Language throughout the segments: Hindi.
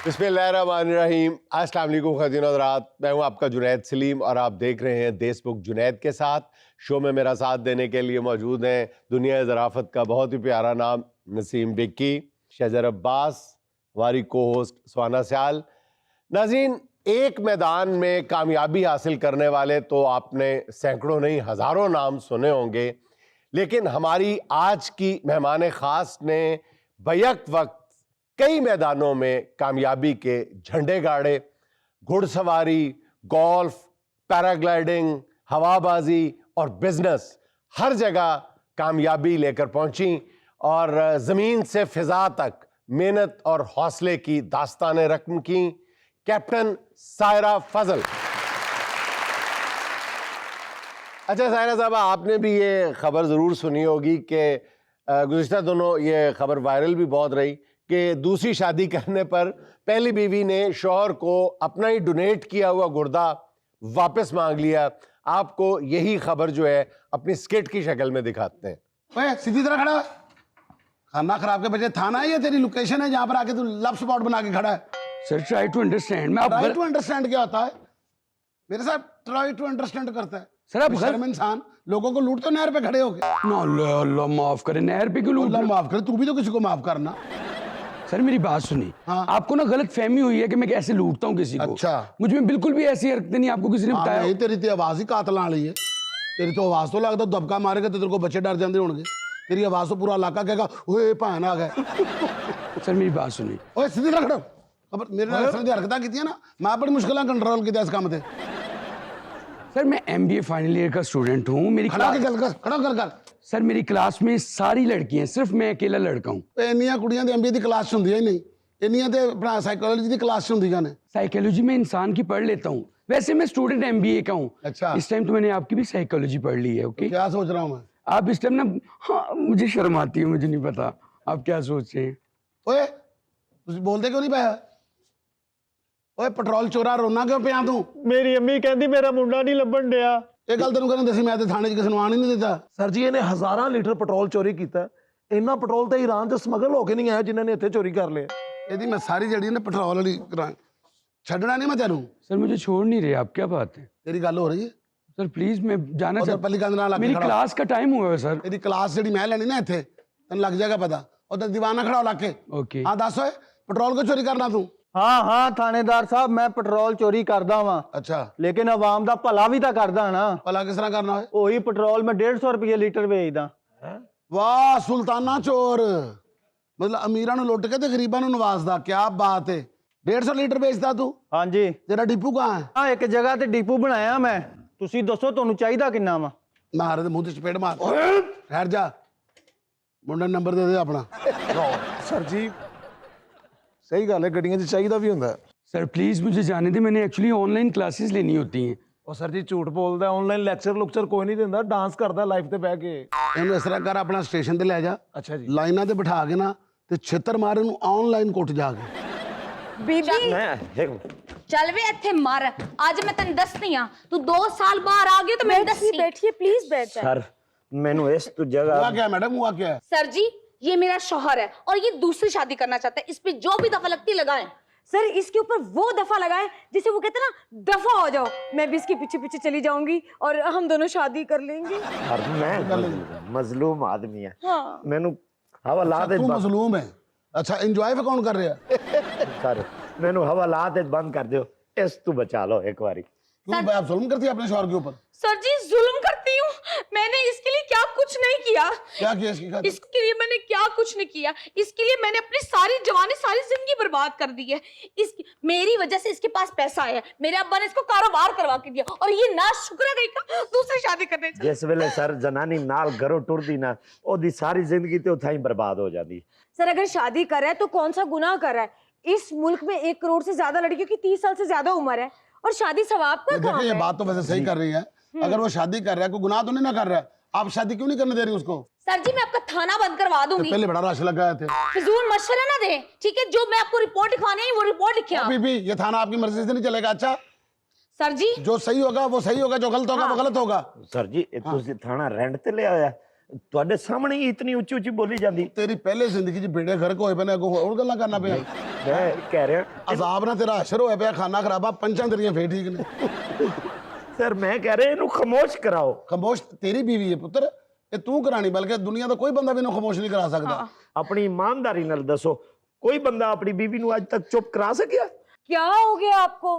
बिस्मिल्लाहिर्रहमानिर्रहीम। अस्सलाम वालेकुम ख़वातीन और हज़रात, मैं हूं आपका जुनैद सलीम और आप देख रहे हैं देशमुख जुनैद के साथ। शो में मेरा साथ देने के लिए मौजूद हैं दुनिया ज़राफ़त का बहुत ही प्यारा नाम नसीम बिक्की, शजर अब्बास, हमारी को होस्ट सुहाना स्याल। नाज़रीन, एक मैदान में कामयाबी हासिल करने वाले तो आपने सैकड़ों नहीं हज़ारों नाम सुने होंगे, लेकिन हमारी आज की मेहमान ख़ास ने बैक वक्त कई मैदानों में कामयाबी के झंडे गाड़े। घुड़सवारी, गोल्फ, पैराग्लाइडिंग, हवाबाजी और बिजनेस, हर जगह कामयाबी लेकर पहुंची और ज़मीन से फ़िज़ा तक मेहनत और हौसले की दास्तानें रकम की। कैप्टन सायरा फजल। अच्छा सायरा साहबा, आपने भी ये खबर ज़रूर सुनी होगी कि गुज़िश्ता दिनों ये खबर वायरल भी बहुत रही कि दूसरी शादी करने पर पहली बीवी ने शौहर को अपना ही डोनेट किया हुआ गुर्दा वापस मांग लिया। आपको यही खबर जो है अपनी स्किट की शक्ल में दिखाते हैं। ओए सीधी तरह खड़ा है। खाना खराब के बजे थाना है, ये तेरी लोकेशन है जहाँ पर आके तू लव स्पॉट बना के खड़ा है। Sir try to understand. मैं ट्राई टू अंडरस्टैंड क्या होता है? मेरे साथ ट्राई टू अंडरस्टैंड करता है। सर आप शर्म इंसान, लोगों को लूटते नहर पे खड़े होके। ना अल्लाह माफ करे, नहर पे क्यों लूट? अल्लाह माफ करे, तू भी तो किसी को माफ करना। सर मेरी बात सुनी। हाँ। आपको ना गलत फहमी हुई है कि मैं कैसे लूटता हूँ किसी को। अच्छा। मुझ में बिल्कुल भी ऐसी हरकतें नहीं, आपको किसी ने बताया? नहीं, तेरी तो आवाज ही कातल वाली है। तेरी तो आवाज तो लगता दबका मारेगा तो तेरे को बच्चे डर जाते होंगे। तेरी आवाज तो पूरा इलाका कहेगा ओए भान आ गए। सर मेरी बात सुनी। ओए सीधी तरह खड़ा। खबर मेरे नाल इस तरह दी हरकतां कीतियां ना, मैं बड़ी मुश्किल कंट्रोल किया इस काम ते। सर मैं MBA फाइनल ईयर का स्टूडेंट हूँ। मेरी खड़ा के गल कर, खड़ा कर। सर मेरी क्लास में सारी लड़कियां, सिर्फ मैं अकेला लड़का हूँ। ਇੰਨੀਆਂ ਕੁੜੀਆਂ ਦੇ MBA ਦੀ ਕਲਾਸ 'ਚ ਹੁੰਦੀਆਂ ਹੀ ਨਹੀਂ, ਇੰਨੀਆਂ ਤੇ ਆਪਣਾ ਸਾਈਕੋਲੋਜੀ ਦੀ ਕਲਾਸ 'ਚ ਹੁੰਦੀਆਂ ਨੇ। साइकोलॉजी में इंसान की पढ़ लेता हूँ, वैसे मैं स्टूडेंट MBA का हूँ। अच्छा। इस टाइम तो मैंने आपकी भी साइकोलॉजी पढ़ ली है। ओके, क्या सोच रहा हूँ मैं? आप इस टाइम ना, हाँ मुझे शर्म आती है, मुझे नहीं पता आप क्या सोच रहे हैं। ਓਏ ਤੁਸੀਂ ਬੋਲਦੇ ਕਿਉਂ ਨਹੀਂ ਪਿਆ? ਓਏ ਪੈਟਰੋਲ ਚੋਰਾ ਰੋਣਾ ਕਿਉਂ ਪਿਆ ਤੂੰ? ਮੇਰੀ ਅੰਮੀ ਕਹਿੰਦੀ ਮੇਰਾ ਮੁੰਡਾ ਨਹੀਂ ਲੱਭਣ ਡਿਆ। ਇਹ ਗੱਲ ਤੈਨੂੰ ਕਹਿੰਦੇ ਸੀ, ਮੈਂ ਤੇ ਥਾਣੇ 'ਚ ਕਿਸੇ ਨੂੰ ਆਣ ਹੀ ਨਹੀਂ ਦਿੱਤਾ। ਸਰ ਜੀ ਇਹਨੇ ਹਜ਼ਾਰਾਂ ਲੀਟਰ ਪੈਟਰੋਲ ਚੋਰੀ ਕੀਤਾ। ਇੰਨਾ ਪੈਟਰੋਲ ਤਾਂ ਈਰਾਨ 'ਚ ਸਮਗਲ ਹੋ ਕੇ ਨਹੀਂ ਆਇਆ ਜਿਨ੍ਹਾਂ ਨੇ ਇੱਥੇ ਚੋਰੀ ਕਰ ਲਿਆ। ਇਹਦੀ ਮੈਂ ਸਾਰੀ ਜਿਹੜੀ ਨੇ ਪੈਟਰੋਲ ਵਾਲੀ ਕਰਾਂ ਛੱਡਣਾ ਨਹੀਂ ਮੈਂ ਤੈਨੂੰ। सर मुझे छोड़ नहीं रहे आप, क्या बात है? ਤੇਰੀ ਗੱਲ ਹੋ ਰਹੀ ਹੈ? सर प्लीज मैं जाना ਉਧਰ चाहता ਪੱਲੀ ਕੰਧ ਨਾਲ ਲੱਗ मेरी ਖੜਾ। क्लास का टाइम हुआ है सर। ਇਹਦੀ ਕਲਾਸ ਜਿਹੜੀ ਮੈਂ ਲੈਣੀ ਨਾ ਇੱਥੇ ਤੈਨੂੰ ਲੱਗ ਜਾਏਗਾ ਪਤਾ। ਉਧਰ ਦੀਵਾਨਾ ਖੜਾ ਹੋ ਲੱਗ ਕੇ। ओके। ਹਾਂ ਦੱਸ ਓਏ, ਪੈਟਰੋਲ ਕਿਉਂ ਚੋਰੀ ਕਰਨਾ ਤੂੰ? ਹਾਂ ਹਾਂ ਥਾਣੇਦਾਰ ਸਾਹਿਬ, ਮੈਂ ਪੈਟਰੋਲ ਚੋਰੀ ਕਰਦਾ ਵਾਂ, ਅੱਛਾ, ਲੇਕਿਨ ਆਵਾਮ ਦਾ ਭਲਾ ਵੀ ਤਾਂ ਕਰਦਾ ਨਾ। ਭਲਾ ਕਿਸ ਤਰ੍ਹਾਂ ਕਰਨਾ ਓਏ? ਉਹੀ ਪੈਟਰੋਲ ਮੈਂ 150 ਰੁਪਏ ਲੀਟਰ ਵੇਚਦਾ। ਵਾਹ ਸੁਲਤਾਨਾ ਚੋਰ, ਮਤਲਬ ਅਮੀਰਾਂ ਨੂੰ ਲੁੱਟ ਕੇ ਤੇ ਗਰੀਬਾਂ ਨੂੰ ਨਵਾਜ਼ਦਾ। ਕੀ ਬਾਤ ਹੈ। 150 ਲੀਟਰ ਵੇਚਦਾ ਤੂੰ? ਹਾਂਜੀ। ਤੇਰਾ ਡਿਪੂ ਕਹਾਂ ਹੈ? ਆ ਇੱਕ ਜਗ੍ਹਾ ਤੇ ਡਿਪੂ ਬਣਾਇਆ ਮੈਂ। ਤੁਸੀਂ ਦੱਸੋ ਤੁਹਾਨੂੰ ਚਾਹੀਦਾ ਕਿੰਨਾ ਵਾ? ਮਾਰੇ ਦੇ ਮੂੰਹ ਤੇ ਚਪੇੜ ਮਾਰ। ਠਹਿਰ ਜਾ, ਮੁੰਡੇ ਨੰਬਰ ਦੇ ਦੇ ਆਪਣਾ। ਸਰ ਜੀ ਸਹੀ ਗੱਲ ਹੈ, ਗੱਡੀਆਂ 'ਚ ਚਾਹੀਦਾ ਵੀ ਹੁੰਦਾ। सर प्लीज मुझे जाने दे, मैंने एक्चुअली ऑनलाइन क्लासेस लेनी होती हैं। ਉਹ ਸਰ ਜੀ ਝੂਠ ਬੋਲਦਾ, ਆਨਲਾਈਨ ਲੈਕਚਰ ਕੋਈ ਨਹੀਂ ਦਿੰਦਾ, ਡਾਂਸ ਕਰਦਾ ਲਾਈਵ ਤੇ ਬਹਿ ਕੇ। ਇਹਨੂੰ ਇਸ ਤਰ੍ਹਾਂ ਕਰ, ਆਪਣਾ ਸਟੇਸ਼ਨ ਤੇ ਲੈ ਜਾ, ਅੱਛਾ ਜੀ। ਲਾਈਨਾਂ ਤੇ ਬਿਠਾ ਕੇ ਨਾ ਤੇ ਛਿੱਤਰ ਮਾਰ ਇਹਨੂੰ ਆਨਲਾਈਨ ਕੁੱਟ ਜਾ ਕੇ। ਬੀਬੀ ਚੱਲ ਵੇ ਇੱਥੇ ਮਰ। ਅੱਜ ਮੈਂ ਤੈਨੂੰ ਦੱਸਦੀ ਆ, ਤੂੰ 2 ਸਾਲ ਬਾਹਰ ਆ ਗਈ तो मैं दसी। बैठिए प्लीज बैठ जाए। सर मैनू इस तो जगह हुआ क्या मैडम, हुआ क्या है? सर जी ये मेरा शौहर है और ये दूसरी शादी करना चाहता है। इस पे जो भी दफा लगती लगाएं। सर इसके ऊपर वो दफा लगाए जिसे वो कहते हैं ना, दफा हो जाओ। मैं भी इसके पीछे पीछे चली जाऊंगी और हम दोनों शादी कर लेंगे। सर मैं मजलूम आदमी है। हाँ। मैनू हवालात तू मजलूम है? अच्छा, एंजॉय कौन कर रहा है? सर मैनू हवालात बंद कर दो, इस तू बचा लो एक बारी। क्यों आप जुल्म करती है अपने शौहर के ऊपर? सर जी जुल्म करती हूँ मैंने, इसके लिए क्या कुछ नहीं किया। क्या किया इसकी खातिर? इसके लिए मैंने क्या कुछ नहीं किया। इसके लिए मैंने अपनी सारी जवानी, सारी जिंदगी बर्बाद कर दी है। इसकी मेरी वजह से इसके पास पैसा आया, मेरे अब्बा ने इसको कारोबार करवा के दिया और ये ना शुक्र है का दूसरी शादी करने चाहिए। जिस वेले सर जनानी नाल घरों टुरदी ना, ओदी सारी जिंदगी ते उथाई बर्बाद हो जाती। सर अगर शादी कर रहा है तो कौन सा गुनाह कर रहा है? इस मुल्क में 1 करोड़ से ज्यादा लड़कियों की 30 साल से ज्यादा उम्र है और शादी सवाब का काम देखिए, ये है। बात तो वैसे सही कर रही है। अगर वो शादी कर रहा है, कोई गुनाह तो नहीं ना कर रहा है, आप शादी क्यों नहीं करने दे रही उसको? सर जी मैं आपका थाना बंद करवा तो दूंगी। पहले बड़ा रश लगाए थे। फिजूल मशवरा ना दे, ठीक है? जो मैं आपको रिपोर्ट लिखवानी है वो रिपोर्ट लिखिए आप। बीबी, ये थाना आपकी मर्जी से नहीं चलेगा। अच्छा, सर जी जो सही होगा वो सही होगा, जो गलत होगा वो गलत होगा। सर जी तुसी थाना रेंट ते ले आया? ਤੁਹਾਡੇ ਸਾਹਮਣੇ ਹੀ ਇਤਨੀ ਉੱਚੀ ਉੱਚੀ ਬੋਲੀ ਜਾਂਦੀ। तेरी पहले जिंदगी च बेड़े गर्क होए पे ने अगों होर गल्लां करना पिया। ਮੈਂ ਕਹਿ ਰਿਹਾ अजाब ना तेरा अशर होया पिया, खाना खराबा, पंचां तेरियां फेर ठीक ने। ਸਰ ਮੈਂ ਕਹਿ ਰਿਹਾ ਇਹਨੂੰ ਖਾਮੋਸ਼ ਕਰਾਓ। खामोश तेरी बीवी है पुत्र, ये तू करानी, बल्कि दुनिया का कोई बंदा भी इन्हू खामोश नहीं करा सकता। ਆਪਣੀ ਇਮਾਨਦਾਰੀ ਨਾਲ ਦੱਸੋ, ਕੋਈ ਬੰਦਾ ਆਪਣੀ ਬੀਵੀ ਨੂੰ ਅੱਜ ਤੱਕ ਚੁੱਪ ਕਰਾ ਸਕਿਆ? क्या हो गया आपको?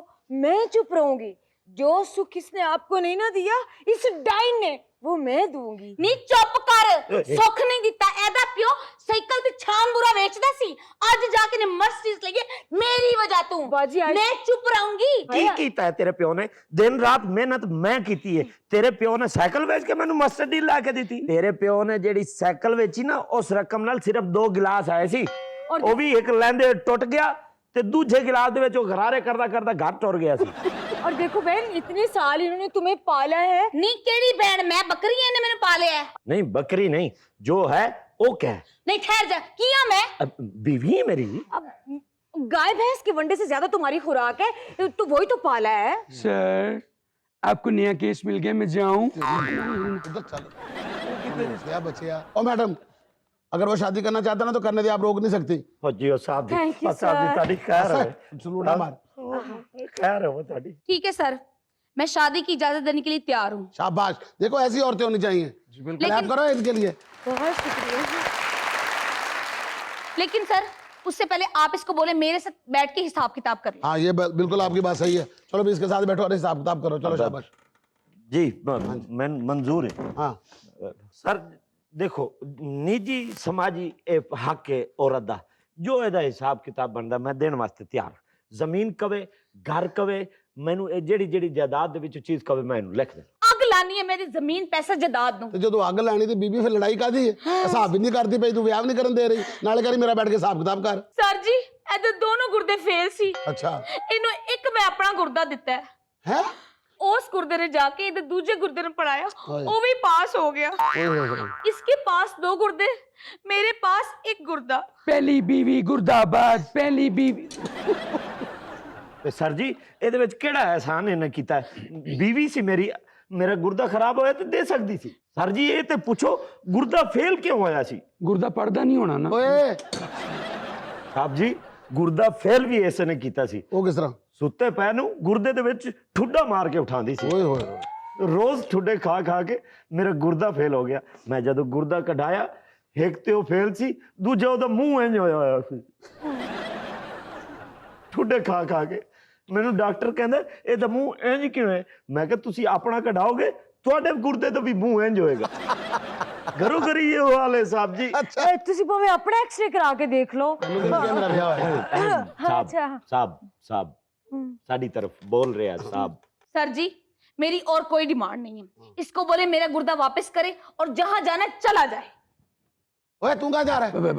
मैं चुप रहूंगी? जो सुख इसने आपको नहीं ना दिया, इस डाइन ने, वो मैं दूंगी। ਨੀ ਚੁੱਪ ਕਰ, ਸੁੱਖ ਨਹੀਂ ਦਿੱਤਾ ਇਹਦਾ ਪਿਓ ਸਾਈਕਲ ਤੇ ਛਾਂ ਬੁਰਾ ਵੇਚਦਾ ਸੀ, ਅੱਜ ਜਾ ਕੇ ਨੇ ਮਰਸੀਡੀਜ਼ ਲਈ ਹੈ, ਮੇਰੀ ਵਜ੍ਹਾ ਤੋਂ। ਬਾਜੀ ਆਈ- ਮੈਂ ਚੁੱਪ ਰਹੂੰਗੀ। ਕੀ ਕੀਤਾ ਹੈ ਤੇਰੇ ਪਿਓ ਨੇ? ਦਿਨ ਰਾਤ ਮਿਹਨਤ ਮੈਂ ਕੀਤੀ ਹੈ। ਤੇਰੇ ਪਿਓ ਨੇ ਸਾਈਕਲ ਵੇਚ ਕੇ ਮੈਨੂੰ ਮਰਸੀਡੀਜ਼ ਲਾ ਕੇ ਦਿੱਤੀ। ਤੇਰੇ ਪਿਓ ਨੇ ਜਿਹੜੀ ਸਾਈਕਲ ਵੇਚੀ ਨਾ, ਉਸ ਰਕਮ ਨਾਲ ਸਿਰਫ 2 ਗਿਲਾਸ ਆਏ ਸੀ, ਉਹ ਵੀ ਇੱਕ ਲੈਂਦੇ ਟੁੱਟ ਗਿਆ ਤੇ ਦੂਜੇ ਗਿਲਾਸ ਦੇ ਵਿੱਚ ਉਹ ਘਰਾਰੇ ਕਰਦਾ ਕਰਦਾ ਘਰ ਟੁਰ ਗਿਆ ਸੀ। और देखो बहन, इतने साल इन्होंने तुम्हें पाला है। ਨੀ ਕਿਹੜੀ ਭੈਣ, ਮੈਂ ਬੱਕਰੀ ਐ, ਇਹਨੇ ਮੈਨੂੰ ਪਾਲਿਆ ਹੈ। नहीं बकरी नहीं, जो है वो क्या है? ਨਹੀਂ ਠਹਿਰ ਜਾ, ਕੀ ਆ ਮੈਂ? अब बीवी है मेरी। अब गाय भैंस के वंडे से ज्यादा तुम्हारी खुराक है, तो वही तो पाला है। सर आपको नया केस मिल गया, मैं जाऊं? उधर चल, कितने रिश्ते बचे यार। ओ मैडम, अगर वो शादी करना चाहता ना तो करने दे, आप रोक नहीं सकती। हो जी ओ साहब दी, Thank you, ओ साहब दी, sir. ताड़ी खैर है, सलूट ना मार। खैर है वो ताड़ी। ठीक है सर, मैं शादी की इजाजत देने के लिए तैयार हूँ। शाबाश, देखो ऐसी औरतें होनी चाहिए। क्लैप करो इनके लिए। बहुत शुक्रिया। लेकिन सर उससे पहले आप इसको बोले मेरे साथ बैठ के हिसाब किताब कर लो। हाँ ये बिल्कुल आपकी बात सही है। चलो भी इसके साथ बैठो और हिसाब किताब करो। चलो शाबाश। जी मैं मंजूर है। हाँ सर देखो, निजी समाजी हक है औरत दा, जो ਇਹਦਾ ਹਿਸਾਬ ਕਿਤਾਬ ਬਣਦਾ ਮੈਂ ਦੇਣ ਵਾਸਤੇ ਤਿਆਰ। ਜ਼ਮੀਨ ਕਵੇ, ਘਰ ਕਵੇ, ਮੈਨੂੰ ਇਹ ਜਿਹੜੀ ਜਿਹੜੀ ਜਾਇਦਾਦ ਦੇ ਵਿੱਚ ਚੀਜ਼ ਕਵੇ ਮੈਂ ਇਹਨੂੰ ਲਿਖ ਦੇ। अग लानी है मेरी जमीन पैसा जदाद दूं। तो जो अग लैनी थी बीबी, फिर लड़ाई कादी है? हिसाब भी नहीं करती पई, तू ब्याह भी नहीं करन दे रही, नाले करी मेरा बैठ के हिसाब किताब कर। सर जी ਇਹਦੇ ਦੋਨੋਂ ਗੁਰਦੇ ਫੇਲ ਸੀ। अच्छा ਇਹਨੂੰ ਇੱਕ ਮੈਂ ਆਪਣਾ ਗੁਰਦਾ ਦਿੱਤਾ ਹੈ, है? ਉਸ ਗੁਰਦੇ ਨੇ ਜਾ ਕੇ ਇਹਦੇ ਦੂਜੇ ਗੁਰਦੇ ਨੂੰ ਪੜਾਇਆ, ओए। ਉਹ ਵੀ ਪਾਸ ਹੋ ਗਿਆ। ओए होए होए। इसके पास 2 गुर्दे, मेरे पास 1 गुर्दा। पहली बीवी गुर्दाबाद, पहली बीवी। ਤੇ ਸਰ ਜੀ ਇਹਦੇ ਵਿੱਚ ਕਿਹੜਾ ਐਹਸਾਨ ਇਹਨੇ ਕੀਤਾ? ਬੀਵੀ ਸੀ ਮੇਰੀ, ਮੇਰਾ ਗੁਰਦਾ ਖਰਾਬ ਹੋਇਆ ਤੇ ਦੇ ਸਕਦੀ ਸੀ। ਸਰ ਜੀ ਇਹ ਤੇ ਪੁੱਛੋ ਗੁਰਦਾ ਫੇਲ ਕਿਉਂ ਹੋਇਆ ਸੀ? गुर्दा पर्दा नहीं होना ना। ओए ਸਾਹਿਬ ਜੀ ਗੁਰਦਾ ਫੇਲ ਵੀ ਇਸੇ ਨੇ ਕੀਤਾ ਸੀ। वो किस तरह? ਸੁੱਤੇ ਪੈ ਨੂੰ ਗੁਰਦੇ ਦੇ ਵਿੱਚ ਠੁੱਡਾ ਮਾਰ ਕੇ ਉਠਾਉਂਦੀ ਸੀ। ओए होए होए। ਰੋਜ਼ ਠੁੱਡੇ ਖਾ ਖਾ ਕੇ ਮੇਰਾ ਗੁਰਦਾ ਫੇਲ ਹੋ ਗਿਆ। ਮੈਂ ਜਦੋਂ ਗੁਰਦਾ ਕਢਾਇਆ, ਇੱਕ ਤੇ ਉਹ ਫੇਲ ਸੀ, ਦੂਜਾ ਉਹਦਾ ਮੂੰਹ ਇੰਜ ਹੋਇਆ ਹੋਇਆ ਸੀ ਠੁੱਡੇ ਖਾ ਖਾ ਕੇ। ਮੈਨੂੰ ਡਾਕਟਰ ਕਹਿੰਦਾ ਇਹਦਾ ਮੂੰਹ ਇੰਜ ਕਿਉਂ ਹੈ? ਮੈਂ ਕਿਹਾ ਤੁਸੀਂ ਆਪਣਾ ਕਢਾਓਗੇ, ਤੁਹਾਡੇ ਗੁਰਦੇ ਤੋਂ ਵੀ ਮੂੰਹ ਇੰਜ ਹੋਏਗਾ। ਘਰੋਂ ਘਰੀ ਇਹ ਹਾਲ ਹੈ ਸਾਹਿਬ ਜੀ। ਤੁਸੀਂ ਭਾਵੇਂ ਆਪਣਾ ਐਕਸਰੇ ਕਰਾ ਕੇ ਦੇਖ ਲਓ। मेरा ब्याह है। अच्छा। साहब साड़ी तरफ बोल रहे हैं साहब। सर जी मेरी और कोई डिमांड नहीं है, इसको बोले मेरा गुर्दा वापस करे और जहां जाना है चला जाए। ओए तू कहाँ जा रहा है?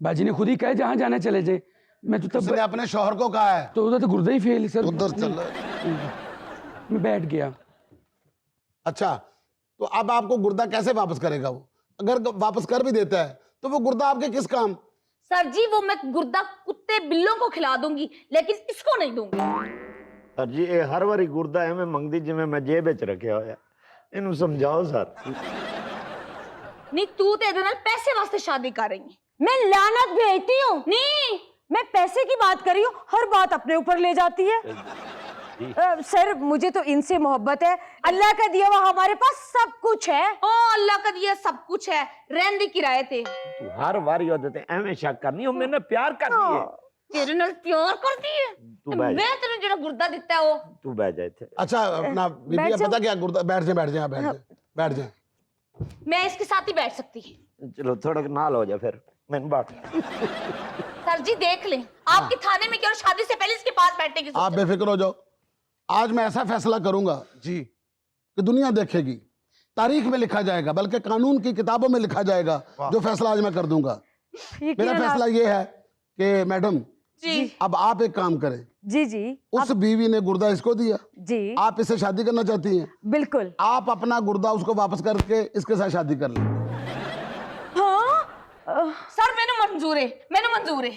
बाजी ने खुद ही कहा जहाँ जाना चले जाए। मैं तो तब उसने अपने शौहर को कहा है। तो उधर तो गुर्दा ही फेल सर। उधर चल। मैं बैठ गया। अच्छा तो अब आपको गुर्दा कैसे वापस करेगा वो? अगर वापस कर भी देता है तो वो गुर्दा आपके किस काम? सर जी वो मैं गुर्दा कुत्ते बिल्लों को खिला दूंगी, लेकिन इसको नहीं दूंगी। सर जी ये हर वारी गुरदा एवें मंगदी जिवें मैं जेब विच रखिया होया। इहनू समझाओ सर। नहीं तू ते इहदे नाल पैसे वास्ते शादी कर रही है। मैं लानत भेजती हूँ। नहीं मैं पैसे की बात कर रही हूँ, हर बात अपने ऊपर ले जाती है। सर मुझे तो इनसे मोहब्बत है, अल्लाह का दिया हुआ हमारे पास सब कुछ है। ओ अल्लाह का दिया सब कुछ है, रहने किराए ते। तू हर वारी ओदे ते एवें शक करनी, ओ मैंने प्यार करनी है। तेरे नाल प्यार करती है। तू बैठ। मैं तेरे जेड़ा गुर्दा दिता है वो। तू बैठ जा इत्थे। अच्छा अपना बीबी बैठ का जाओ। पता क्या गुर्दा? बैठ जा बैठ जा बैठ जा बैठ जा। मैं इसके साथ ही बैठ सकती। चलो थोड़ा नाल हो जा फिर मैंने बात। सर जी देख लें, आपके थाने में क्या और शादी से पहले इसके पास बैठने की आप बेफिक्र हो जाओ। आज मैं ऐसा फैसला करूंगा जी कि दुनिया देखेगी, तारीख में लिखा जाएगा, बल्कि कानून की किताबों में लिखा जाएगा जो फैसला आज मैं कर दूंगा। मेरा फैसला ये है कि मैडम जी अब आप एक काम करें। जी जी उस बीवी ने गुर्दा इसको दिया, जी आप इससे शादी करना चाहती हैं, बिल्कुल। आप अपना गुर्दा उसको वापस करके इसके साथ शादी कर लें। हाँ सर मैंने मंजूर है, मैंने मंजूर है।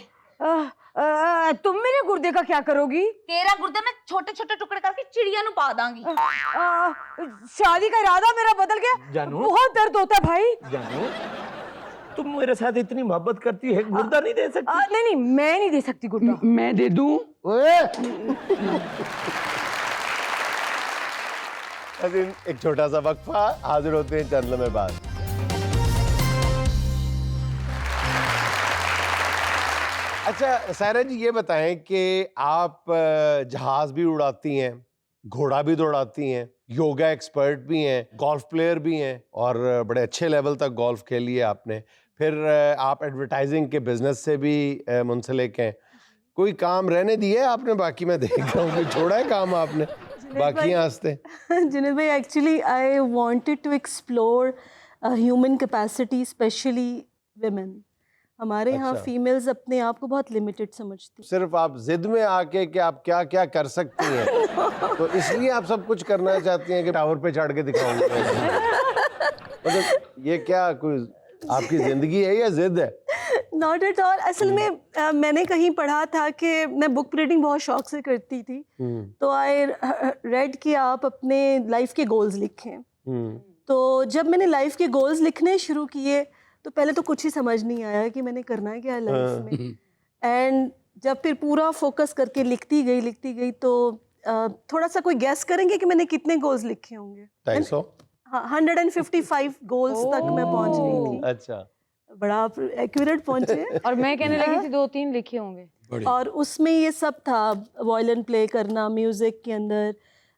तुम मेरे गुर्दे का क्या करोगी? तेरा गुर्दे में छोटे छोटे टुकड़े करके चिड़िया नु पा दांगी। शादी का इरादा मेरा बदल गया। जानू? बहुत दर्द होता है भाई। जानू, तुम मेरे साथ इतनी मोहब्बत करती है, गुर्दा नहीं दे सकती? नहीं नहीं, मैं नहीं दे सकती गुर्दा। मैं दे दूं? एक छोटा सा वक्फा, हाजिर होते हैं चंद लम्हे बाद। अच्छा सायरा जी, ये बताएं कि आप जहाज भी उड़ाती हैं, घोड़ा भी दौड़ाती हैं, योगा एक्सपर्ट भी हैं, गोल्फ प्लेयर भी हैं और बड़े अच्छे लेवल तक गोल्फ खेली है आपने। फिर आप एडवर्टाइजिंग के बिजनेस से भी मुंसलिक हैं। कोई काम रहने दिया है आपने? बाकी मैं देख रहा हूँ कि छोड़ा है काम आपने बाकी हंसते। जुनैद भाई, actually I wanted to explore human capacity, specially women. हमारे यहाँ अच्छा। फीमेल्स अपने आप को बहुत लिमिटेड समझती हैं। सिर्फ आप जिद में आके कि आप क्या क्या कर सकती हैं तो इसलिए आप सब कुछ करना चाहती हैं कि टावर पे चढ़ के दिखाऊंगी। मतलब ये क्या कोई आपकी जिंदगी है या जिद है? Not at all. असल में मैंने कहीं पढ़ा था कि मैं बुक रीडिंग बहुत शौक से करती थी, तो आई रेड कि आप अपने लाइफ के गोल्स लिखें। तो जब मैंने लाइफ के गोल्स लिखने शुरू किए तो पहले तो कुछ ही समझ नहीं आया कि मैंने करना है क्या है लाइफ में। एंड जब फिर पूरा फोकस करके लिखती गई तो थोड़ा सा कोई गैस करेंगे कि मैंने कितने गोल्स लिखे होंगे? 250? हाँ, 155 गोल्स तक मैं पहुंच गई थी। अच्छा, बड़ा आप एक्यूरेट पहुंचे। और मैं कहने लगी थी 2-3 लिखे होंगे। और उसमें ये सब था, वायलिन प्ले करना, म्यूजिक के अंदर।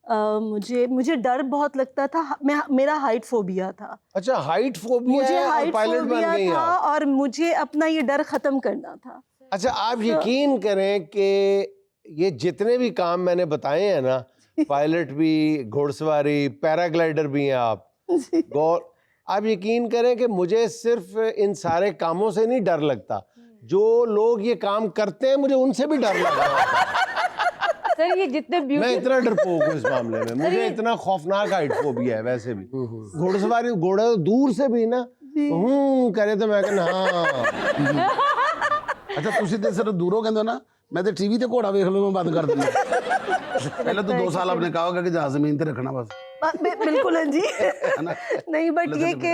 मुझे डर बहुत लगता था। मेरा हाइट फोबिया था। अच्छा, हाइट फोबिया मुझे है और हाइट पायलट बन फोबिया गई था आप। और मुझे अपना ये डर खत्म करना था। अच्छा, आप यकीन करें कि ये जितने भी काम मैंने बताए हैं ना, पायलट भी, घोड़सवारी, पैराग्लाइडर भी हैं आप, आप यकीन करें कि मुझे सिर्फ इन सारे कामों से नहीं डर लगता, जो लोग ये काम करते हैं मुझे उनसे भी डर लग रहा है। सर ये जितने मैं इतना डरपोक हूँ इस मामले में, मुझे इतना खौफनाक हाइट फोबिया है। वैसे भी घोड़सवारी, घोड़ा तो दूर से भी ना करे तो मैं कहना हाँ। अच्छा, ਤੁਸੀਂ ਤੇ ਸਿਰਫ ਦੂਰੋਂ ਕਹਿੰਦੇ ਹੋ ਨਾ, ਮੈਂ ਤੇ ਟੀਵੀ ਤੇ ਘੋੜਾ ਵੇਖ ਲਵਾਂ ਬੰਦ ਕਰ ਦਿੰਦਾ। पहले तो 2 साल आपने कहा होगा कि जहाज जमीन पे रखना बस। बिल्कुल है जी। नहीं, बट ये कि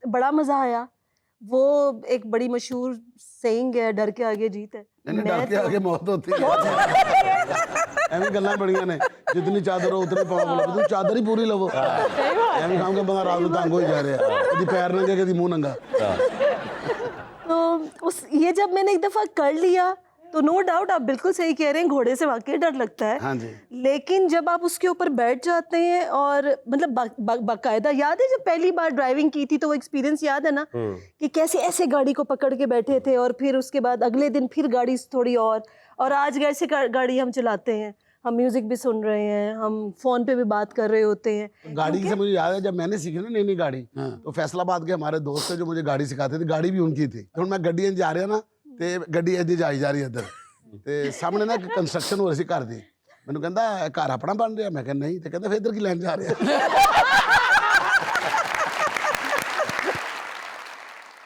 बड़ा मजा आया। वो एक बड़ी मशहूर सेइंग है, डर के आगे जीत है। डर के आगे मौत होती है। ਐਵੇਂ ਗੱਲਾਂ ਬੜੀਆਂ ਨੇ, ਜਿਤਨੀ ਚਾਦਰ ਹੋ ਉਤਨੀ ਪਾਉ ਬੋਲੋ, ਤੂੰ ਚਾਦਰ ਹੀ ਪੂਰੀ ਲਵੋ। ਐਵੇਂ ਖਾਮ ਕੇ ਬੰਦਾ ਰਾਤ ਨੂੰ ਤੰਗ ਹੋ ਜਾ ਰਿਹਾ, ਕਦੀ ਪੈਰ ਨੰਗੇ ਕਦੀ ਮੂੰਹ ਨੰਗਾ। तो ये जब मैंने एक दफा कर लिया तो नो डाउट आप बिल्कुल सही कह रहे हैं, घोड़े से वाकई डर लगता है। हाँ जी। लेकिन जब आप उसके ऊपर बैठ जाते हैं और मतलब बाकायदा, याद है जब पहली बार ड्राइविंग की थी तो वो एक्सपीरियंस याद है ना, कि कैसे ऐसे गाड़ी को पकड़ के बैठे थे और फिर उसके बाद अगले दिन फिर गाड़ी थोड़ी और आज कैसे गाड़ी हम चलाते हैं, हम म्यूजिक भी सुन रहे हैं, हम फोन पे भी बात कर रहे होते हैं। गाड़ी से मुझे याद है, जब मैंने सीखी ना नई गाड़ी, तो फैसलाबाद के हमारे दोस्त थे जो मुझे गाड़ी सिखाते थे, गाड़ी भी उनकी थी। तो मैं गड्डी जा रहा ना, ਤੇ ਗੱਡੀ ਇੰਜ ਜਾਈ ਜਾ ਰਹੀ ਇੱਧਰ, ਤੇ ਸਾਹਮਣੇ ਨਾ ਕੰਸਟਰਕਸ਼ਨ ਹੋ ਰਹੀ ਸੀ ਘਰ ਦੀ। ਮੈਨੂੰ ਕਹਿੰਦਾ ਘਰ ਆਪਣਾ ਬਣ ਰਿਹਾ, ਮੈਂ ਕਿਹਾ ਨਹੀਂ, ਤੇ ਕਹਿੰਦਾ ਫਿਰ ਇੱਧਰ ਕੀ ਲੈਣ ਜਾ ਰਿਹਾ।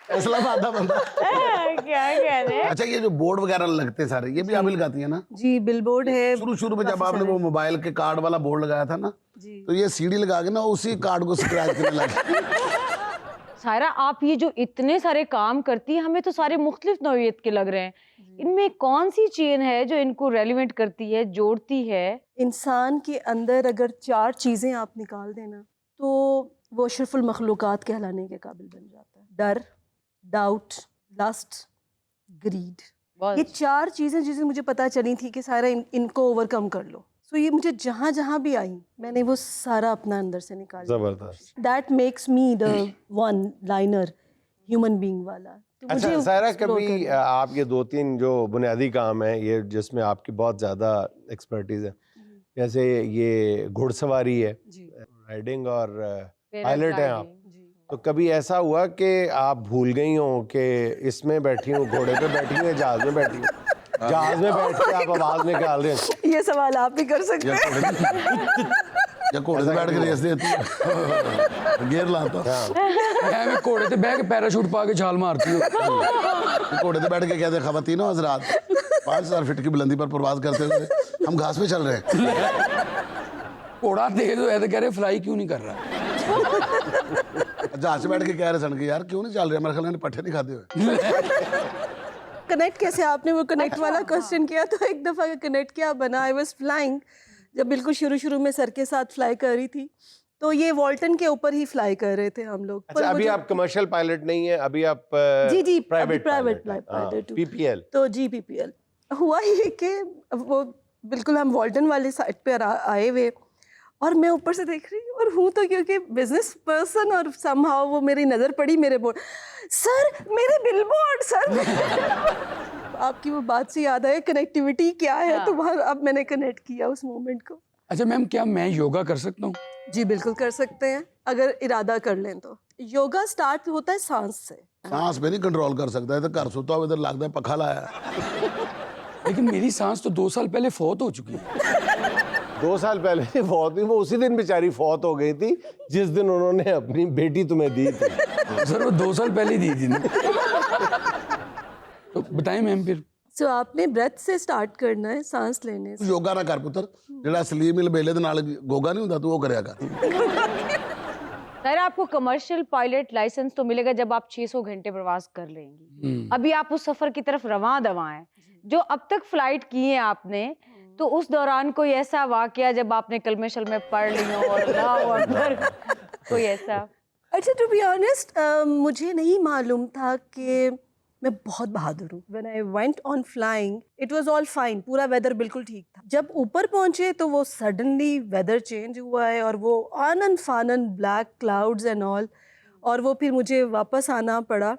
फैसलाबाद का बंदा। क्या कह रहे हैं? अच्छा, ये जो बोर्ड वगैरह लगते हैं सारे, ये भी आप ही लगाती है ना? जी, बिलबोर्ड है। शुरू में जब आपने वो मोबाइल के कार्ड वाला बोर्ड लगाया था ना, तो ये सीडी लगा के ना उसी कार्ड को स्क्रैच करने लगे। सायरा, आप ये जो इतने सारे काम करती है, हमें तो सारे मुख्तलिफ नौइयत के लग रहे हैं। इनमें कौन सी चेन है जो इनको रेलिवेंट करती है, जोड़ती है? इंसान के अंदर अगर 4 चीज़ें आप निकाल देना तो वो अशरफुल मखलूक़ात कहलाने के काबिल बन जाता है। डर, डाउट, लस्ट, ग्रीड। ये 4 चीज़ें जिसे मुझे पता चली थी कि सारा इनको ओवरकम कर लो, तो ये मुझे जहाँ जहाँ भी आई मैंने वो सारा अपना अंदर से निकाला। जबरदस्त। That makes me the one liner human being वाला। अच्छा सायरा, कभी आप ये 2-3 जो बुनियादी काम है ये जिसमें आपकी बहुत ज़्यादा एक्सपर्टीज़ है, जैसे ये घुड़सवारी है, राइडिंग और पायलट हैं आप, तो कभी ऐसा हुआ कि आप भूल गई हो कि इसमें बैठी हूँ, घोड़े पे बैठी हूँ, जहाज में बैठी हूँ, जहाज में बैठ के आप आवाज निकाल रहे हैं? ये सवाल आप भी कर सकते हैं। या घोड़े से बैठ के रेस देती है, गियर लाता मैं घोड़े से बैठ के पैराशूट पा के छाल मारती हूँ। घोड़े से बैठ के कहते खवातीनो हजरात, 5000 फीट की बुलंदी पर प्रवास करते हुए हम घास पे चल रहे हैं। घोड़ा तेज हो तो कह रहे फ्लाई क्यों नहीं कर रहा? जहाज से बैठ के कह रहे सन कि यार क्यों नहीं चल रहे, मेरे ख्याल में पट्टे नहीं खाते हुए। कनेक्ट कैसे, आपने वो कनेक्ट वाला क्वेश्चन किया तो एक दफ़ा कनेक्ट क्या बना, आई वाज फ्लाइंग, जब बिल्कुल शुरू में सर के साथ फ्लाई कर रही थी, तो ये वॉल्टन के ऊपर ही फ्लाई कर रहे थे हम लोग। अच्छा, अभी आप कमर्शियल पायलट नहीं है, अभी आप जी प्राइवेट पायलट पीपीएल। तो जी पीपीएल हुआ ये कि वो बिल्कुल हम वॉल्टन वाले साइड पे आए हुए और मैं ऊपर से देख रही हूँ और हूँ तो क्योंकि बिजनेस पर्सन और समहाउ वो मेरी नज़र पड़ी मेरे बोर्ड, सर मेरे बिलबोर्ड सर। आपकी वो बात से याद आया कनेक्टिविटी क्या है, तो वहाँ अब मैंने कनेक्ट किया उस मोमेंट को। अच्छा मैम, क्या मैं योगा कर सकता हूँ? जी बिल्कुल कर सकते हैं, अगर इरादा कर लें तो। योगा स्टार्ट होता है सांस से। सांस पे नहीं कंट्रोल कर सकता है तो घर सोता हुआ इधर लगता है पखा लाया। लेकिन मेरी सांस तो 2 साल पहले फौत हो चुकी है। 2 साल पहले फौत हुई, वो उसी दिन बेचारी फौत हो गई थी जिस दिन उन्होंने अपनी बेटी तुम्हें दी थी। सर वो 2 साल पहले दी थी ना। तो बताएं मैम फिर। सो आपने ब्रेथ से स्टार्ट करना है, सांस लेने से। योगा ना कर पुत्र, जेड़ा सलीम बेले दे नाल गोगा नहीं हुंदा तू वो करया कर। सर आपको कमर्शियल पायलट लाइसेंस तो मिलेगा जब आप 600 घंटे प्रवास कर लेंगी। अभी आप उस सफर की तरफ रवां दवां हैं। जो अब तक फ्लाइट की है आपने, तो उस दौरान कोई ऐसा वाकया जब आपने कलमे शलमे पढ़ ली हो और अल्लाहु अकबर, कोई ऐसा? अच्छा टू बी ऑनेस्ट मुझे नहीं मालूम था कि मैं बहुत बहादुर हूँ। When I went on flying it was all fine, पूरा वेदर बिल्कुल ठीक था। जब ऊपर पहुंचे तो वो सडनली वेदर चेंज हुआ है और वो आनन फानन ब्लैक क्लाउड्स एंड ऑल, और वो फिर मुझे वापस आना पड़ा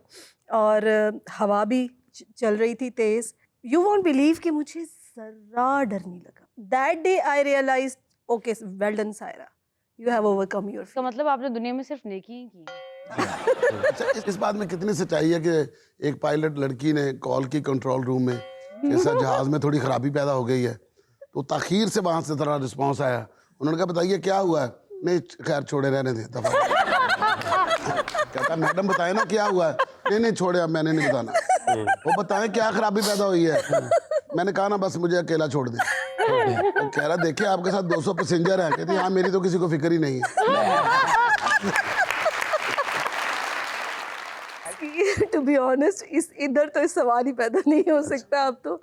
और हवा भी चल रही थी तेज। यू वोंट बिलीव कि मुझे जरा डर नहीं लगा। That day I realized okay well done Saira, you have overcome your इसका मतलब आपने दुनिया में सिर्फ नेकी ही की है। अच्छा, इस बात में कितनी सच्चाई है कि एक पायलट लड़की ने कॉल की कंट्रोल रूम में कि सर जहाज में थोड़ी खराबी पैदा हो गई है, तो ताखीर से वहां से तरह रिस्पांस आया। उन्होंने कहा बताइए क्या हुआ है? नहीं खैर छोड़े रहने दे दफा। कहता मैडम बताए ना क्या हुआ है? नहीं छोड़े, अब मैंने नहीं बताना। वो बताएं क्या खराबी पैदा हुई है? मैंने कहा ना बस मुझे अकेला छोड़ दे। तो कह रहा देखिए आपके साथ 200 पैसेंजर हैं। कहती हाँ मेरी तो किसी को फिक्र ही नहीं है। टू बी ऑनेस्ट इस इधर तो इस सवाल ही पैदा नहीं हो सकता। अब तो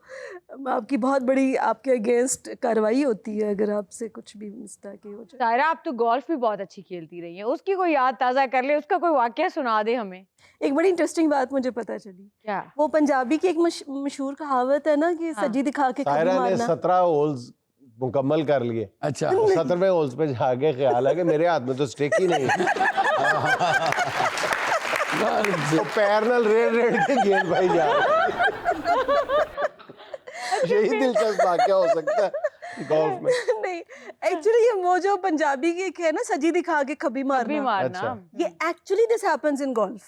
आपकी बहुत बड़ी आपके अगेंस्ट कार्रवाई होती है अगर आपसे कुछ भी मिस्टेक हो जाए। सायरा आप तो गोल्फ भी बहुत अच्छी खेलती रही हैं, उसकी कोई याद ताज़ा कर ले, उसका कोई वाकया सुना दे हमें। एक बड़ी इंटरेस्टिंग बात मुझे पता चली। क्या? वो पंजाबी की एक मशहूर कहावत है ना कि सज्जी दिखा के कभी सायरा ने मारना। 17 होल्स मुकम्मल कर लिए। अच्छा 17वें होल्स पे जाके ख्याल है कि मेरे हाथ में तो स्टिक ही नहीं है। तो पैर नाल रेड के गेंद भाई जा रहे। यही दिलचस्प वाकया हो सकता है गोल्फ में। नहीं एक्चुअली ये वो जो पंजाबी की एक है ना सजी दिखा के कभी भी मारना, मारना। अच्छा। ये actually this happens in golf.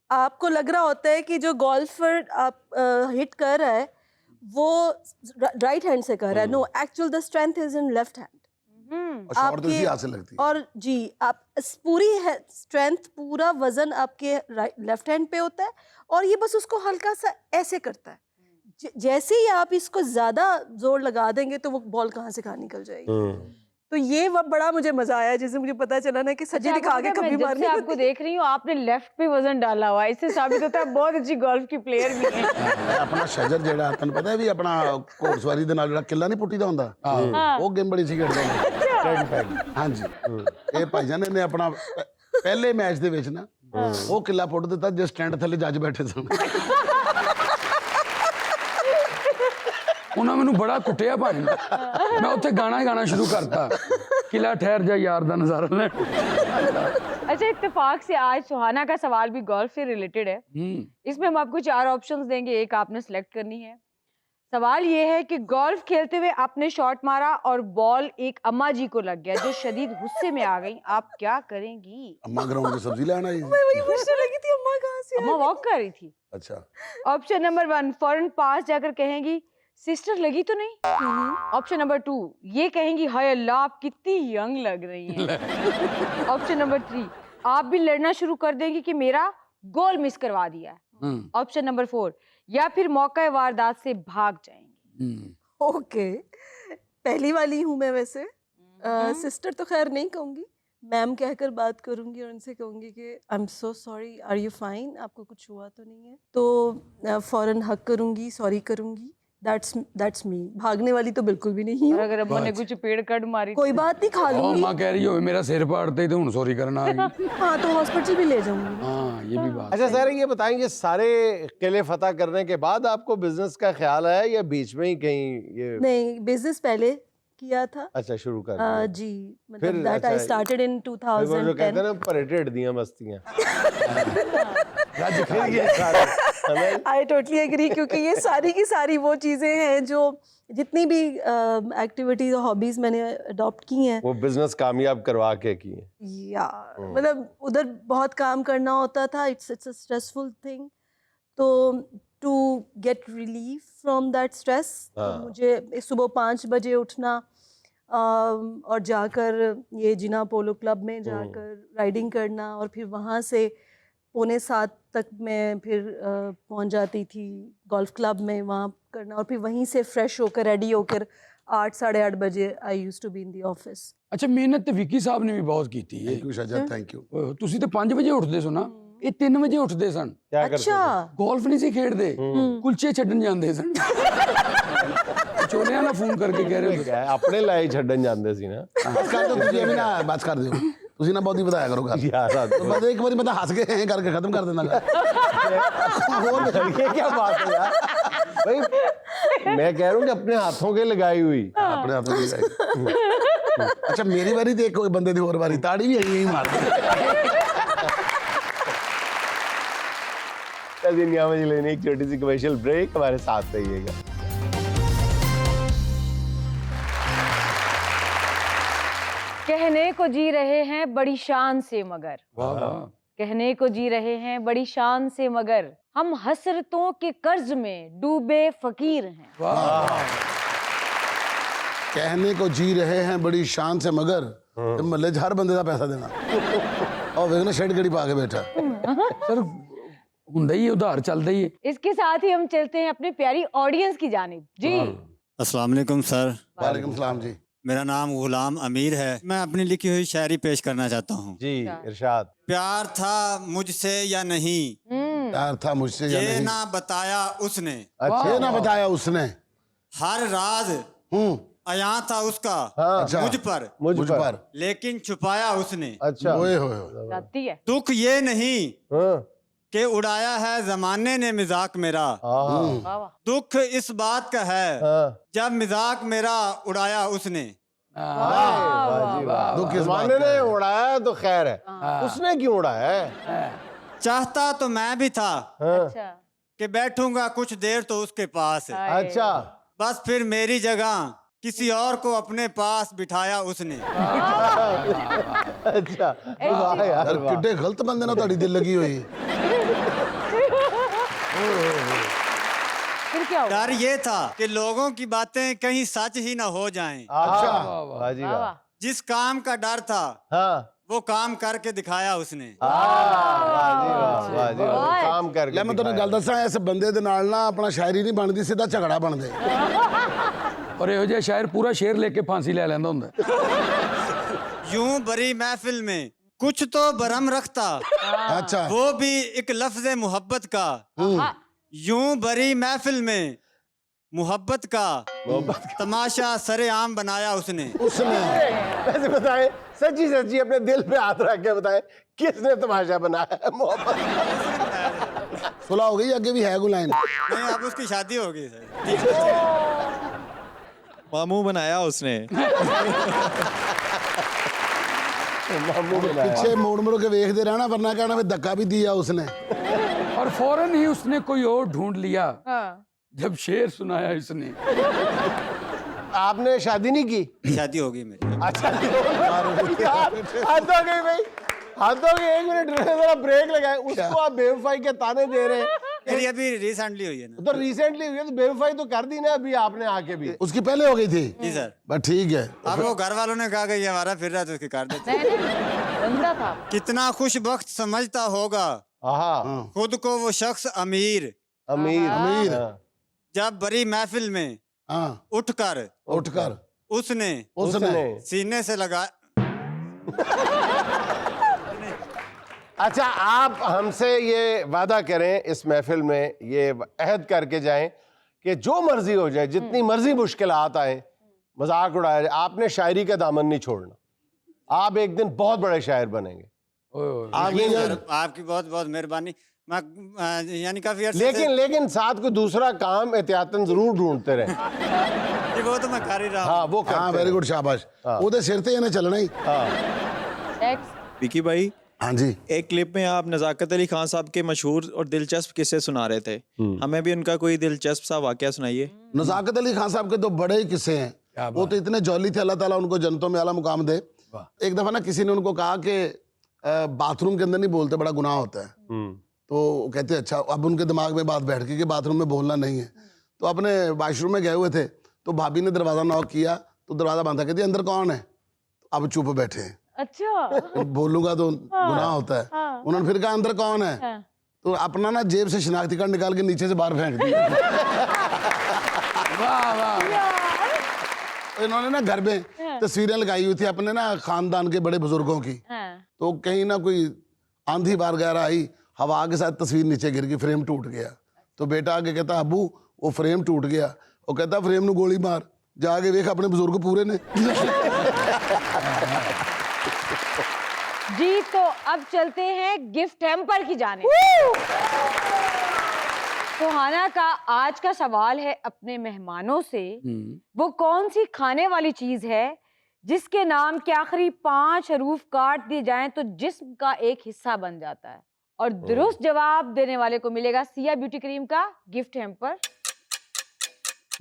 आपको लग रहा होता है कि जो गोल्फर आप हिट कर रहा है वो राइट हैंड से कर रहा है। No actual the strength is in left hand. और शॉट तो इसी हाथ से लगती है। और जी आप पूरी स्ट्रेंथ पूरा वजन आपके लेफ्ट हैंड पे होता है और ये बस उसको हल्का सा ऐसे करता है। जैसे ही आप इसको ज्यादा जोर लगा देंगे तो वो बॉल कहाँ से कहाँ निकल जाएगी। तो ये बड़ा मुझे मजा आया जिससे मुझे पता चला ना कि सज्जी दिखा के कभी मारने। आपको देख रही हूँ आपने लेफ्ट पे वजन डाला हुआ है, इससे साबित होता है बहुत अच्छी गोल्फ की प्लेयर भी है। अपना शजर जेड़ा तन्नू पता है भी अपना घोड़सवारी दे नाल जेड़ा किला नहीं पुट्टी दा हुंदा, वो गेम बड़ी सी खेडदे ने। हाँ जी, ये भाईजान ने अपना पहले मैच दे विच ना वो किला पुट दिता जिस स्टैंड थले जज बैठे सन। उन्होंने मैंने बड़ा कुटिया भाई, मैं उत्थे गाना ही गाना शुरू करता, किला ठहर जा यार दा नजारा ले। अच्छा इत्तेफाक से आज सुहाना का सवाल भी गोल्फ से रिलेटेड है। इसमें हम आपको 4 ऑप्शंस देंगे, एक आपने सेलेक्ट करनी है। सवाल ये है कि गोल्फ खेलते हुए आपने शॉट मारा और बॉल एक अम्मा जी को लग गया जो शदीद गुस्से में आ गई, आप क्या करेंगी? अम्मा ग्राउंड में सब्जी लेना आई। मैं वही पूछने लगी थी अम्मा कहाँ से। अम्मा वॉक कर रही थी। अच्छा ऑप्शन नंबर 1 फौरन पास जाकर कहेंगी सिस्टर लगी तो नहीं। ऑप्शन नंबर 2 ये कहेंगी हाय अल्लाह आप कितनी यंग लग रही हैं। ऑप्शन नंबर 3 आप भी लड़ना शुरू कर देंगी कि मेरा गोल मिस करवा दिया है। ऑप्शन नंबर 4, या फिर मौका वारदात से भाग जाएंगी। ओके, पहली वाली हूँ मैं वैसे। सिस्टर तो खैर नहीं कहूँगी, मैम कहकर बात करूँगी और उनसे कहूँगी कि I am so sorry, are you fine, आपको कुछ हुआ तो नहीं है। तो फ़ौरन हक करूँगी, सॉरी करूँगी। That's me. भागने वाली तो बिल्कुल भी नहीं और हूँ। अगर अम्मा ने कुछ पेड़ कट मारी कोई बात नहीं, खा ओ लूँगी। माँ कह रही हो मेरा सिर पाड़ते ही तो हूँ सॉरी करना आ गई। हाँ, तो हॉस्पिटल भी ले जाऊँगी। हाँ ये भी बात। अच्छा सर, ये बताएंगे सारे किले फतह करने के बाद आपको बिजनेस का ख्याल है या बीच में ही कहीं ये? नहीं, बिजनेस पहले किया था। अच्छा, शुरू कर दिया। जी, फिर मतलब दैट आई अच्छा, स्टार्टेड इन फिर वो जो कहते हैं 2010। ना, परेटेड दिया मस्तियां। रज खा ये सारे, है ना? आई टोटली एग्री, क्योंकि ये सारी की सारी वो चीज़ें हैं जो जितनी भी एक्टिविटीज और हॉबीज मैंने अडॉप्ट की हैं, वो बिजनेस कामयाब करवा के किए। या मतलब उधर बहुत काम करना होता था। It's a stressful thing. तो to get relief from that stress, मुझे सुबह 5 बजे उठना और जाकर ये जिना पोलो क्लब में जाकर राइडिंग करना, और फिर वहाँ से 6:45 तक मैं फिर पहुँच जाती थी गोल्फ क्लब में, वहाँ करना, और फिर वहीं से फ्रेश होकर रेडी होकर 8 साढ़े 8 बजे I used to be in the office. अच्छा, मेहनत तो विकी साहब ने भी बहुत की थी। Thank you Shahzad, thank you. ਤੁਸੀਂ ਤੇ 5 ਵਜੇ ਉੱਠਦੇ ਸੋ ਨਾ, ਇਹ 3 ਵਜੇ ਉੱਠਦੇ ਸਨ। क्या करते अच्छा, ਗੋਲਫ ਨਹੀਂ ਸੀ ਖੇਡਦੇ, ਕੁਲਚੇ ਛੱਡਣ ਜਾਂਦੇ ਸਨ। ਚੋਲਿਆਂ ਨਾਲ ਫੋਨ ਕਰਕੇ ਕਹਿ ਰਹੇ थे? अपने लाई छड्डन जांदे सी ना बस कर दो, तुझे भी ना बस कर दो, तुझे ना बहुत ही बताया करो घर। यार। तो बस एक बारी मतलब हंस के हैं करके खत्म कर देना घर। ये क्या बात है यार भाई, मैं कह रहा हूँ कि अपने हाथों के लगाई हुई। अपने हाथों की लगाई। अच्छा, मेरी बारी तो एक कोई बंदे दी और बारी ताड़ी भी यही मार दी। दुनिया में लेने एक छोटी सी कमर्शियल ब्रेक, हमारे साथ रहिएगा। कहने को जी रहे हैं बड़ी शान से मगर, वाह वाह, कहने को जी रहे हैं बड़ी शान से मगर, हम हसरतों के कर्ज में डूबे फकीर हैं। वाह। कहने को जी रहे हैं बड़ी शान से, मगर मल्ले हर बंदे का पैसा देना। और देखना शेड गड़ी पा के बैठा। सर ਹੁੰਦਾ ਹੀ ਉਧਾਰ ਚੱਲਦਾ ਹੀ। इसके साथ ही हम चलते हैं अपनी प्यारी ऑडियंस की जानिब। जी अस्सलाम वालेकुम सर, वालेकुम सलाम जी। मेरा नाम गुलाम अमीर है। मैं अपनी लिखी हुई शायरी पेश करना चाहता हूँ। जी इरशाद। प्यार था मुझसे या नहीं, प्यार था मुझसे या ये नहीं, ना बताया उसने, ये ना बताया उसने, हर राज अयां था उसका अच्छा, मुझ पर मुझ पर। लेकिन छुपाया उसने। अच्छा। ओए होए। जाती है। दुख ये नहीं हाँ। कि उड़ाया है जमाने ने मिजाक मेरा, हाँ। वाह वाह। दुख इस बात का है हाँ। जब मिजाक मेरा उड़ाया उसने। वाह जी वाह। दुख किस जमाने बात का ने है? उड़ाया तो खैर है, उसने क्यों उड़ाया है? चाहता तो मैं भी था अच्छा। कि बैठूंगा कुछ देर तो उसके पास, अच्छा। बस फिर मेरी जगह किसी और को अपने पास बिठाया उसने। अच्छा। वाह यार यार वाह। किड्डे गलत बंदे ना ਤੁਹਾਡੀ दिल लगी हुई। फिर क्या हुआ? डर ये था कि लोगों की बातें कहीं सच ही ना हो जाएं। अच्छा। वाह जी वाह वाह। वाह। जिस काम का डर था हाँ। वो काम करके दिखाया उसने। वाह जी वाह, वाह जी वाह। काम करके ਲੈ ਮੈਂ ਤੁਹਾਨੂੰ ਗੱਲ ਦੱਸਾਂ, ਇਸ ਬੰਦੇ ਦੇ ਨਾਲ ਨਾ ਆਪਣਾ ਸ਼ਾਇਰੀ ਨਹੀਂ ਬਣਦੀ, ਸਿੱਧਾ ਝਗੜਾ ਬਣਦੇ। ਔਰ ਇਹੋ ਜਿਹਾ ਸ਼ਾਇਰ ਪੂਰਾ ਸ਼ੇਰ ਲੈ ਕੇ ਫਾਂਸੀ ਲੈ ਲੈਂਦਾ ਹੁੰਦਾ। यूं बड़ी महफिल में कुछ तो बरम रखता, अच्छा, वो भी एक लफ्ज मोहब्बत का। यूं बड़ी महफिल में मोहब्बत का तमाशा सरेआम बनाया उसने। वैसे बताएं, सच्ची सच्ची अपने दिल पे हाथ रख के बताएं, किसने तमाशा बनाया है मोहब्बत? सुलह हो गई, आगे भी है कोई लाइन? नहीं, अब उसकी शादी हो गई सर। मामू बनाया उसने। मामू बनाया। पीछे मोड़ मोड़ के देखते रहना, वरना कहना भी धक्का भी दिया उसने। और फौरन ही उसने कोई और ढूंढ लिया हाँ। जब शेर सुनाया इसने। आपने शादी नहीं की? शादी हो गई मेरी। अच्छा यार, हद हो गई भाई, हद हो गई। 1 मिनट जरा ब्रेक लगाए। उसको आप बेवफाई के ताने दे रहे हैं। मेरी अभी रिसेंटली हुई है ना। तो रिसेंटली हुई है तो बेवफाई तो कर दी ना अभी आपने आके भी। उसकी पहले हो गई थी। जी सर। बस ठीक है। अब वो घर वालों ने कहा कि ये हमारा फिर रहा तो उसकी कर देते। नहीं, नहीं, बंदा था। कितना खुश वक्त समझता होगा हाँ खुद को वो शख्स अमीर अमीर अमीर। हाँ, जब बड़ी महफिल में हाँ उठकर उठकर उसने उसने सीने से लगा। अच्छा, आप हमसे ये वादा करें इस महफिल में, ये अहद करके जाएं कि जो मर्जी हो जाए, जितनी मर्जी मुश्किलात आए, मजाक उड़ाया जाए, आपने शायरी का दामन नहीं छोड़ना। आप एक दिन बहुत बड़े शायर बनेंगे। आपकी बहुत बहुत मेहरबानी। मैं यानी काफी अरसे से- लेकिन साथ कोई दूसरा काम एहतियातन जरूर ढूंढते रहे। जी, वो तो मैं कर ही रहा हूँ। हाँ, वो करते हाँ, वेरी गुड, शाबाश। वो सिर ते इन्हें चलना ही। नेक्स्ट। विकी भाई, हाँ जी। एक क्लिप में आप नज़ाकत अली खान साहब के मशहूर और दिलचस्प किस्से सुना रहे थे, हमें भी उनका कोई दिलचस्प सा वाकया सुनाइए। नज़ाकत अली खान साहब के तो बड़े ही किस्से हैं। वो तो इतने जौली थे, अल्लाह ताला उनको जन्नतों में आला मुकाम दे। एक दफा ना किसी ने उनको कहा कि बाथरूम के अंदर नहीं बोलते, बड़ा गुनाह होता है। तो वो कहते अच्छा, अब उनके दिमाग में बात बैठ गई कि बाथरूम में बोलना नहीं है। तो अपने वाशरूम में गए हुए थे, तो भाभी ने दरवाज़ा नॉक किया, तो दरवाज़ा बंद था। कहती अंदर कौन है? अब चुप बैठे हैं। अच्छा। बोलूंगा तो गुनाह होता है। उन्होंने फिर कहा अंदर कौन है? तो अपना ना जेब से शिनाख्ती कार्ड निकाल के नीचे से बाहर फेंक दिया। वाह वाह। तो इन्होंने ना घर में तस्वीरें लगाई हुई थी अपने ना खानदान के बड़े बुजुर्गों की। तो कहीं ना कोई आंधी बार गहरा आई, हवा के साथ तस्वीर नीचे गिर गई, फ्रेम टूट गया। तो बेटा आगे कहता अबू वो फ्रेम टूट गया। वो कहता फ्रेम नू गोली मार, जाके देख अपने बुजुर्ग पूरे ने। जी, तो अब चलते हैं गिफ्ट हैम्पर की जाने। सुहाना का आज का सवाल है अपने मेहमानों से, वो कौन सी खाने वाली चीज है जिसके नाम के आखिरी 5 हरूफ काट दिए जाएं तो जिस्म का एक हिस्सा बन जाता है? और दुरुस्त जवाब देने वाले को मिलेगा सिया ब्यूटी क्रीम का गिफ्ट हैम्पर।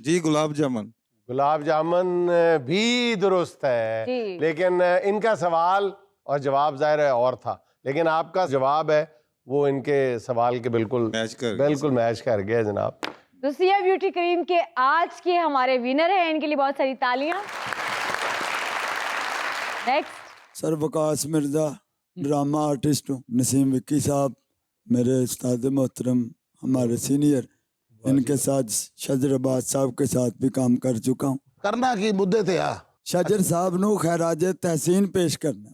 जी, गुलाब जामुन। गुलाब जामुन भी दुरुस्त है, जी। लेकिन इनका सवाल और जवाब जाहिर है और था, लेकिन आपका जवाब है वो इनके सवाल के बिल्कुल मैच कर गया जनाब। तो सिया ब्यूटी क्रीम के आज के हमारे विनर हैं, इनके लिए बहुत सारी तालियां। Next. Sir Waqas Mirza, drama artist हूँ। नसीम विक्की साहब मेरे उस्ताद मोहतरम, हमारे सीनियर, इनके साथ शजर अब्बास साहब के साथ भी काम कर चुका हूँ। करना की मुद्दे थे यार। शजर साहब नू खैराज तहसीन पेश करना।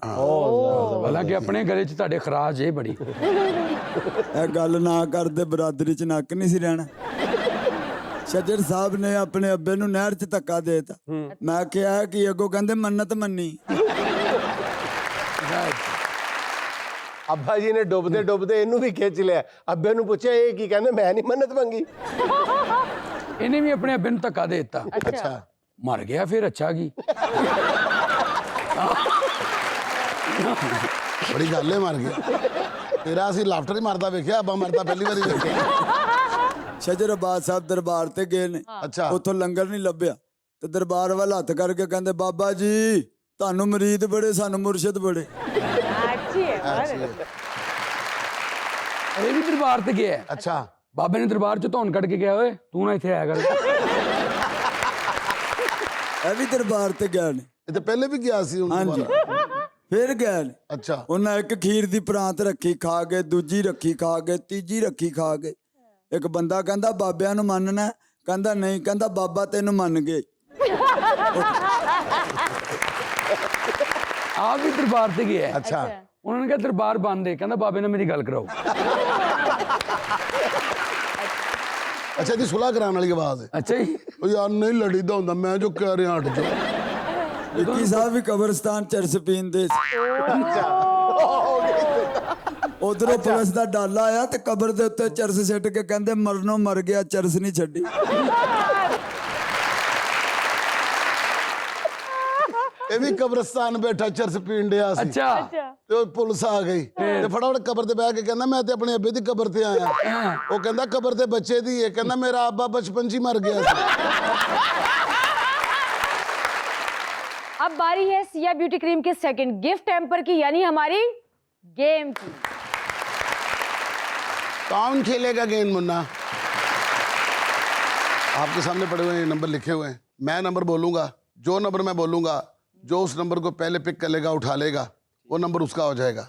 हालांकि अपने गले च ਤੁਹਾਡੇ खराज है बड़ी। ਇਹ ਗੱਲ ਨਾ ਕਰਦੇ ਬਰਾਦਰੀ ਚ ਨੱਕ ਨਹੀਂ ਸੀ ਰਹਿਣਾ। ਸ਼ਜਰ ਸਾਹਿਬ ਨੇ ਆਪਣੇ ਅੱਬੇ ਨੂੰ ਨਹਿਰ ਚ ਧੱਕਾ ਦੇਤਾ। ਮੈਂ ਕਿਹਾ ਕਿ ਅੱਗੋਂ ਕਹਿੰਦੇ ਮੰਨਤ ਮੰਨੀ। अब्बा जी ने डुबदे डुबदे इनू भी खिंच लिया। अब्बे नू पूछा ये की कहंदे मैं नहीं मन्नत मंगी। इन्हें भी अपने अब्बे नू धक्का दे दिता। अच्छा। मर गया फिर अच्छा की। बड़ी गल है, मर गया। तेरा असी लाफ्टर ही मारता वेख्या, अब्बा मरता पहली बारी वेख्या। ਸ਼ਜਰ ਅब्बास ਸਾਹਿਬ ਦਰਬਾਰ ਤੇ ਗਏ ਨੇ। अच्छा। ਉੱਥੋਂ ਲੰਗਰ ਨਹੀਂ ਲੱਭਿਆ ਤੇ ਦਰਬਾਰ ਵੱਲ ਹੱਥ ਕਰਕੇ ਕਹਿੰਦੇ ਬਾਬਾ ਜੀ ਤੁਹਾਨੂੰ ਮਰੀਦ ਬੜੇ ਸਾਨੂੰ ਮੁਰਸ਼ਿਦ ਬੜੇ। अच्छी है। ਇਹ ਵੀ ਦਰਬਾਰ ਤੇ ਗਿਆ। अच्छा। ਬਾਬੇ ਨੇ ਦਰਬਾਰ ਚ ਧੌਣ ਕੱਢ ਕੇ ਗਿਆ, ਓਏ ਤੂੰ ਨਾ ਇੱਥੇ ਆਇਆ ਕਰ। ਇਹ ਵੀ ਦਰਬਾਰ ਤੇ ਗਏ ਨੇ। ये तो पहले भी गया सी उनके ਹਾਂਜੀ वाला। ਫਿਰ ਗਏ ਨੇ। अच्छा। ਉਹਨਾਂ ਇੱਕ ਖੀਰ ਦੀ ਪ੍ਰਾਂਤ ਰੱਖੀ ਖਾ ਕੇ, ਦੂਜੀ ਰੱਖੀ ਖਾ ਕੇ, ਤੀਜੀ ਰੱਖੀ ਖਾ ਕੇ। ਇੱਕ ਬੰਦਾ ਕਹਿੰਦਾ ਬਾਬਿਆਂ ਨੂੰ ਮੰਨਣਾ, ਕਹਿੰਦਾ ਨਹੀਂ, ਕਹਿੰਦਾ ਬਾਬਾ ਤੈਨੂੰ ਮੰਨ ਗਏ। ਆਪ ਵੀ ਦਰਬਾਰ ਤੇ ਗਿਆ। अच्छा। ਉਹਨਾਂ ਨੇ ਕਿਹਾ ਦਰਬਾਰ ਬੰਦ ਹੈ, ਕਹਿੰਦਾ ਬਾਬੇ ਨਾਲ ਮੇਰੀ ਗੱਲ ਕਰਾਓ। अच्छा जी, सुलह कराने वाली आवाज है। ਅੱਛਾ ਜੀ। ओ यार नहीं लड़ीदा हुंदा, मैं जो कह रहा हट जाओ। ਵਿੱਕੀ ਸਾਹਿਬ ਵੀ ਕਬਰਸਤਾਨ ਚਰਸ ਪੀਂਦੇ ਸੀ। ਉਧਰੋਂ ਪੁਲਿਸ ਦਾ ਡਾਲਾ ਆਇਆ ਤੇ ਕਬਰ ਦੇ ਉੱਤੇ ਚਰਸ ਸਿੱਟ ਕੇ ਕਹਿੰਦੇ ਮਰਨੋਂ ਮਰ ਗਿਆ, ਚਰਸ ਨਹੀਂ ਛੱਡੀ। ये भी कब्रिस्तान बैठा चरस पीन दिया सी। अच्छा। ਤੇ ਪੁਲਿਸ ਆ ਗਈ ਤੇ ਫਟਾਫਟ ਕਬਰ ਤੇ ਬਹਿ ਕੇ ਕਹਿੰਦਾ ਮੈਂ ਤੇ ਆਪਣੇ ਅੱਬੇ ਦੀ ਕਬਰ ਤੇ ਆਇਆ। ਉਹ ਕਹਿੰਦਾ ਕਬਰ ਤੇ ਬੱਚੇ ਦੀ ਹੈ। ਕਹਿੰਦਾ ਮੇਰਾ ਅੱਬਾ ਬਚਪਨ 'ਚ ਹੀ ਮਰ ਗਿਆ ਸੀ। अब बारी है सिया ब्यूटी क्रीम के सेकंड गिफ्ट हैम्पर की, यानी हमारी गेम की। कौन खेलेगा गेम मुन्ना? आपके सामने पड़े हुए नंबर लिखे हुए हैं। मैं नंबर बोलूंगा, जो नंबर मैं बोलूंगा, जो उस नंबर को पहले पिक कर लेगा, उठा लेगा, वो नंबर उसका हो जाएगा।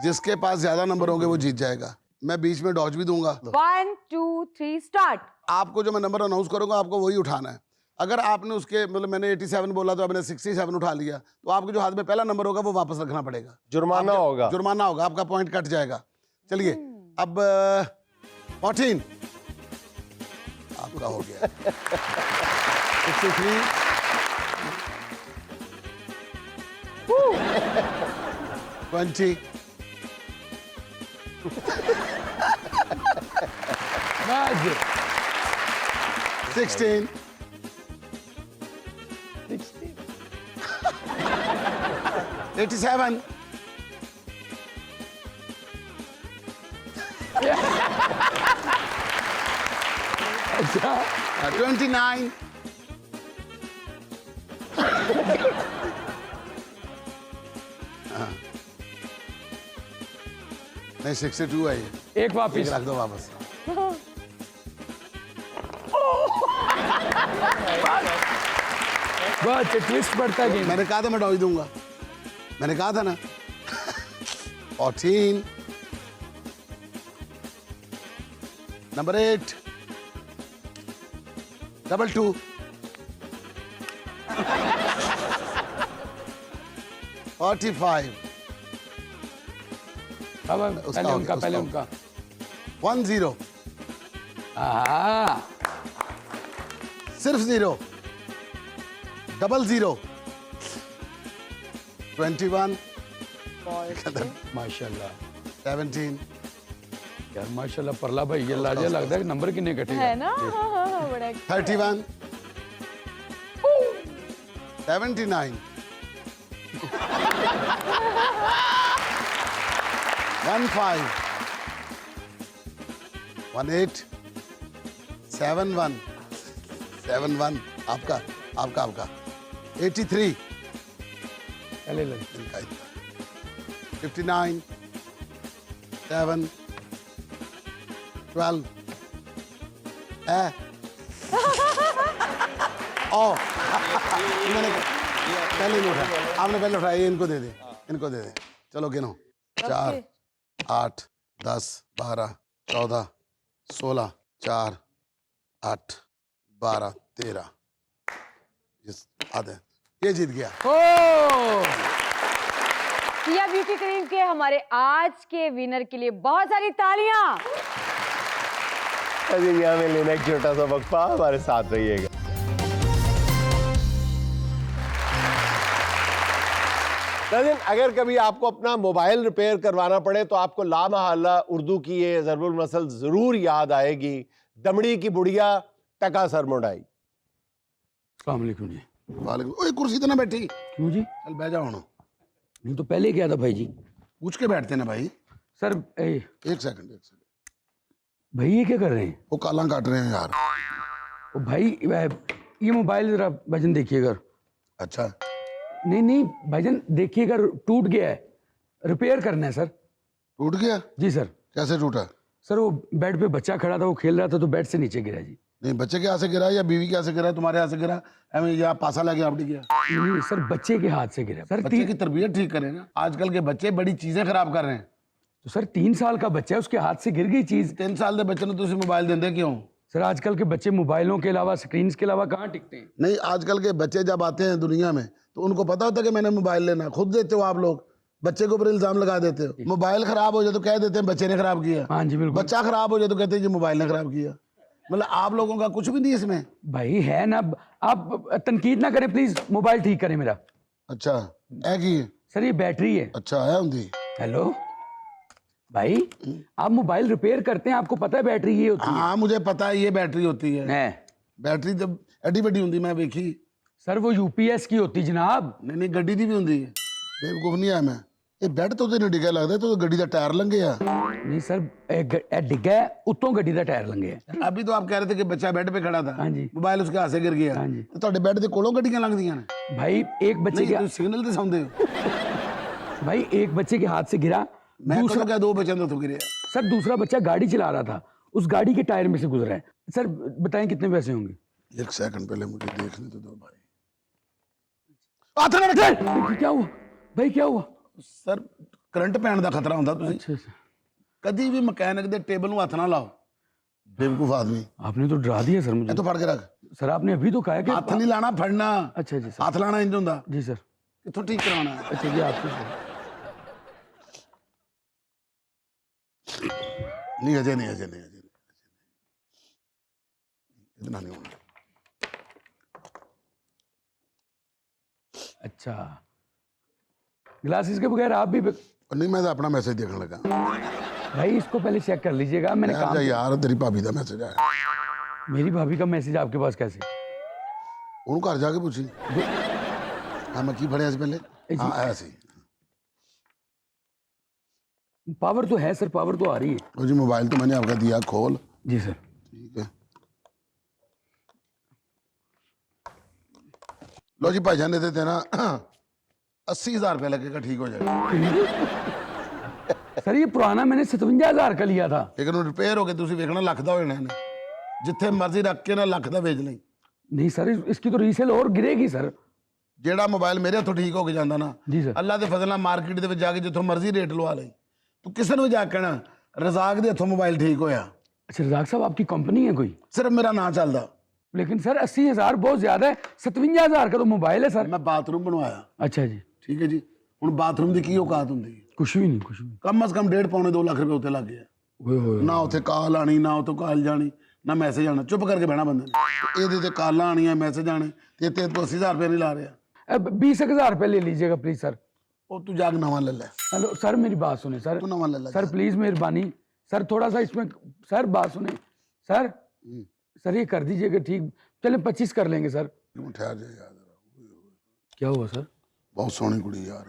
जिसके पास ज्यादा नंबर होंगे वो जीत जाएगा। मैं बीच में डॉज भी दूंगा। 1 2 3 स्टार्ट। आपको जो मैं नंबर अनाउंस करूंगा आपको वही उठाना है। अगर आपने उसके मतलब मैंने 87 बोला तो आपने 67 उठा लिया तो आपके जो हाथ में पहला नंबर होगा वो वापस रखना पड़ेगा। जुर्माना होगा। जुर्माना होगा, आपका पॉइंट कट जाएगा। चलिए अब 14 आपका हो गया। 63 20 16 87 29 नहीं 62 है ये। एक वापिस रख दो वापस। बस ट्विस्ट बढ़ता है गेम। मैंने कहा था मैं डॉज दूंगा, मैंने कहा था ना। 14 नंबर 8 2 45 अब पहले उनका, पहले उनका 10 सिर्फ 0 00 21 माशाल्लाह 17 यार माशाल्लाह परला भाई ये लाजा लगता है कि नंबर कितने कटे है ना। हाँ, बड़ा 31 79 15 18 71 71 आपका आपका आपका 83 पहले लग 59 7 12 मैंने पहले नहीं उठाया, आपने पहले उठाया। ये इनको दे दे, इनको दे दे। चलो गिनो 4 8 10 12 14 16 4 8 12 13 आधे ये जीत गया। किया ब्यूटी क्रीम के हमारे आज के विनर के लिए बहुत सारी तालियां। अभी यहाँ में लेना एक छोटा सा वक्फा, हमारे साथ रहिएगा। नाज़रीन, अगर कभी आपको अपना मोबाइल रिपेयर करवाना पड़े तो आपको लामहल्ला उर्दू की ये ज़रबुल मसल जरूर याद आएगी, दमड़ी की बुढ़िया टका सर मुंडाई। अस्सलाम वालेकुम जी। वालेकुम। ओए कुर्सी तो ना बैठी। क्यों जी? चल बैठ जाओ ना। नहीं तो पहले क्या था भाई जी? पूछ के बैठते ना भाई। सर एक सेकंड भाई ये क्या कर रहे हैं? वो काला काट रहे हैं यार। ओ भाई ये मोबाइल जरा भाईजान देखिएगा। अच्छा नहीं नहीं भाईजान देखिएगा, टूट गया है, रिपेयर करना है सर। टूट गया? जी सर। कैसे टूटा? सर वो बेड पे बच्चा खड़ा था, वो खेल रहा था तो बेड से नीचे गिरा जी। नहीं बच्चे के हाथ से गिरा या बीवी के हाथ से गिरा? तुम्हारे हाथ से गिरा या पासा लगे आपने गया? नहीं सर बच्चे के हाथ से गिरा। सर बच्चे की तरबियत ठीक करें ना, आजकल के बच्चे बड़ी चीजें खराब कर रहे हैं। तो सर 3 साल का बच्चा है, उसके हाथ से गिर गई चीज। 3 साल के बच्चे ने तो उसे मोबाइल देंगे क्यों? सर आजकल के बच्चे मोबाइलों के अलावा, स्क्रीन के अलावा कहाँ टिकते हैं? नहीं आजकल के बच्चे जब आते हैं दुनिया में तो उनको पता होता है कि मैंने मोबाइल लेना। खुद देते हो आप लोग, बच्चे के ऊपर इल्जाम लगा देते हो। मोबाइल खराब हो जाए तो कह देते हैं बच्चे ने खराब किया। हाँ जी बिल्कुल। बच्चा खराब हो जाए तो कहते हैं जी मोबाइल ने खराब किया। मतलब आप लोगों का कुछ भी नहीं इसमें। भाई है ना, आप तनकीद ना करें प्लीज, मोबाइल ठीक करें मेरा। अच्छा है की सर ये बैटरी है। अच्छा है उनकी। हेलो भाई, आप मोबाइल रिपेयर करते हैं, आपको पता है बैटरी ये होती है? हाँ मुझे पता है ये बैटरी होती है। बैटरी जब एडी बड़ी होती मैं देखी। सर वो यूपीएस की होती जनाब। नहीं नहीं गड्डी दी भी होती है। बेवकूफ नहीं है मैं। ये बैड तो नहीं डिगा लगता तो गड्डी का टायर लंघे आ। नहीं सर डिगा उत्तों गड्डी का टायर लंघे। अभी तो आप कह रहे थे कि बच्चा बेड पे खड़ा था। हाँ जी। मोबाइल उसके हाथ से गिर गया। हाँ जी। तो ਤੁਹਾਡੇ ਬੈੱਡ ਦੇ ਕੋਲੋਂ ਗੱਡੀਆਂ ਲੰਘਦੀਆਂ ਨੇ? भाई एक बच्चे के सिग्नल ਤੇ ਸੌਂਦੇ ਹੋ। भाई एक बच्चे के हाथ से गिरा, मैं दूसरा क्या 2 बच्चों ਤੋਂ गिरे। सर दूसरा बच्चा गाड़ी चला रहा था, उस गाड़ी के टायर में से गुजरा है। सर बताएं कितने पैसे होंगे? 1 सेकंड पहले मुझे देखने तो दो भाई। क्या हुआ भाई, क्या हुआ? सर करंट पैण ਦਾ ਖਤਰਾ ਹੁੰਦਾ ਤੁਸੀਂ कभी भी मैकेनिक के टेबल ਨੂੰ हथ ना लाओ, बेवकूफ आदमी। आपने तो डरा दिया सर मुझे। तो फड़ के रख। सर आपने अभी तो कहा कि हाथ नहीं लाना, फड़ना। अच्छा जी सर। हाथ लाना इंज हुंदा जी सर। किथों ठीक करवाना है? अच्छा जी आपसे नहीं अजय नहीं, अजय नहीं, अजय नहीं, इतना नहीं होना। अच्छा ग्लासेस के बगैर आप भी नहीं, मैं तो अपना मैसेज देखने लगा। भाई इसको पहले चेक कर लीजिएगा। मैंने काम यार तेरी भाभी का मैसेज आया। मेरी भाभी का मैसेज आपके पास कैसे? ਉਹਨੂੰ ਘਰ ਜਾ ਕੇ ਪੁੱਛੀ। ਹਾਂ ਮੈਂ ਕੀ ਫੜਿਆ ਸੀ ਪਹਿਲੇ? ਹਾਂ ਆਇਆ ਸੀ। पावर तो है सर, पावर तो आ रही है। वो जी मोबाइल तो मैंने आपका दिया, खोल। जी सर। ठीक है। लो जी भाईजान ने देते ना 80,000 रुपये लगेगा, ठीक हो जाएगा। सर ये पुराना मैंने 57,000 का लिया था। लेकिन रिपेयर हो गए, तुम वेखना लख का होना है, जिथे मर्जी रख के ना लख का बेच लें। नहीं सर इसकी तो रीसेल और गिरेगी सर। जेड़ा मोबाइल मेरे हथों ठीक होके जाता ना, जी सर, अल्लाह के फजल नाल मार्केट दे विच जाके जिथों मर्जी रेट लवा ले, तू किसी ने जाके कहना रजाक दे हथों मोबाइल ठीक होया। अच्छा रजाक साहब आपकी कंपनी है कोई? सिर्फ मेरा नाम चलता। लेकिन सर 80,000 बहुत ज्यादा है। 57,000 का तो मोबाइल है सर। मैं बाथरूम बनवाया। अच्छा जी ठीक है जी। हुण बाथरूम की औकात होंदी है? कुछ भी नहीं, कुछ भी। कम अज कम 1.5 पौने 2 लाख रुपए उत्ते लग गया। ना उत्थे कॉल आनी, ना उत्तों कॉल जानी, ना मैसेज आना। चुप करके बहना बंदे ने। ये ते कॉल आनी, मैसेज आने, ते 80,000 रुपये नहीं ला रहा। 20,000 रुपये ले लीजिएगा प्लीज सर। वो तू जाके नवा ले ले। हेलो सर मेरी बात सुने सर। तू नवा ले ले सर प्लीज मेहरबानी सर, थोड़ा सा इसमें सर बात सुने सर। सर ये कर दीजिएगा ठीक। चले 25 कर लेंगे सर। ठहर जा यार। क्या हुआ सर? बहुत सोहनी कुड़ी यार।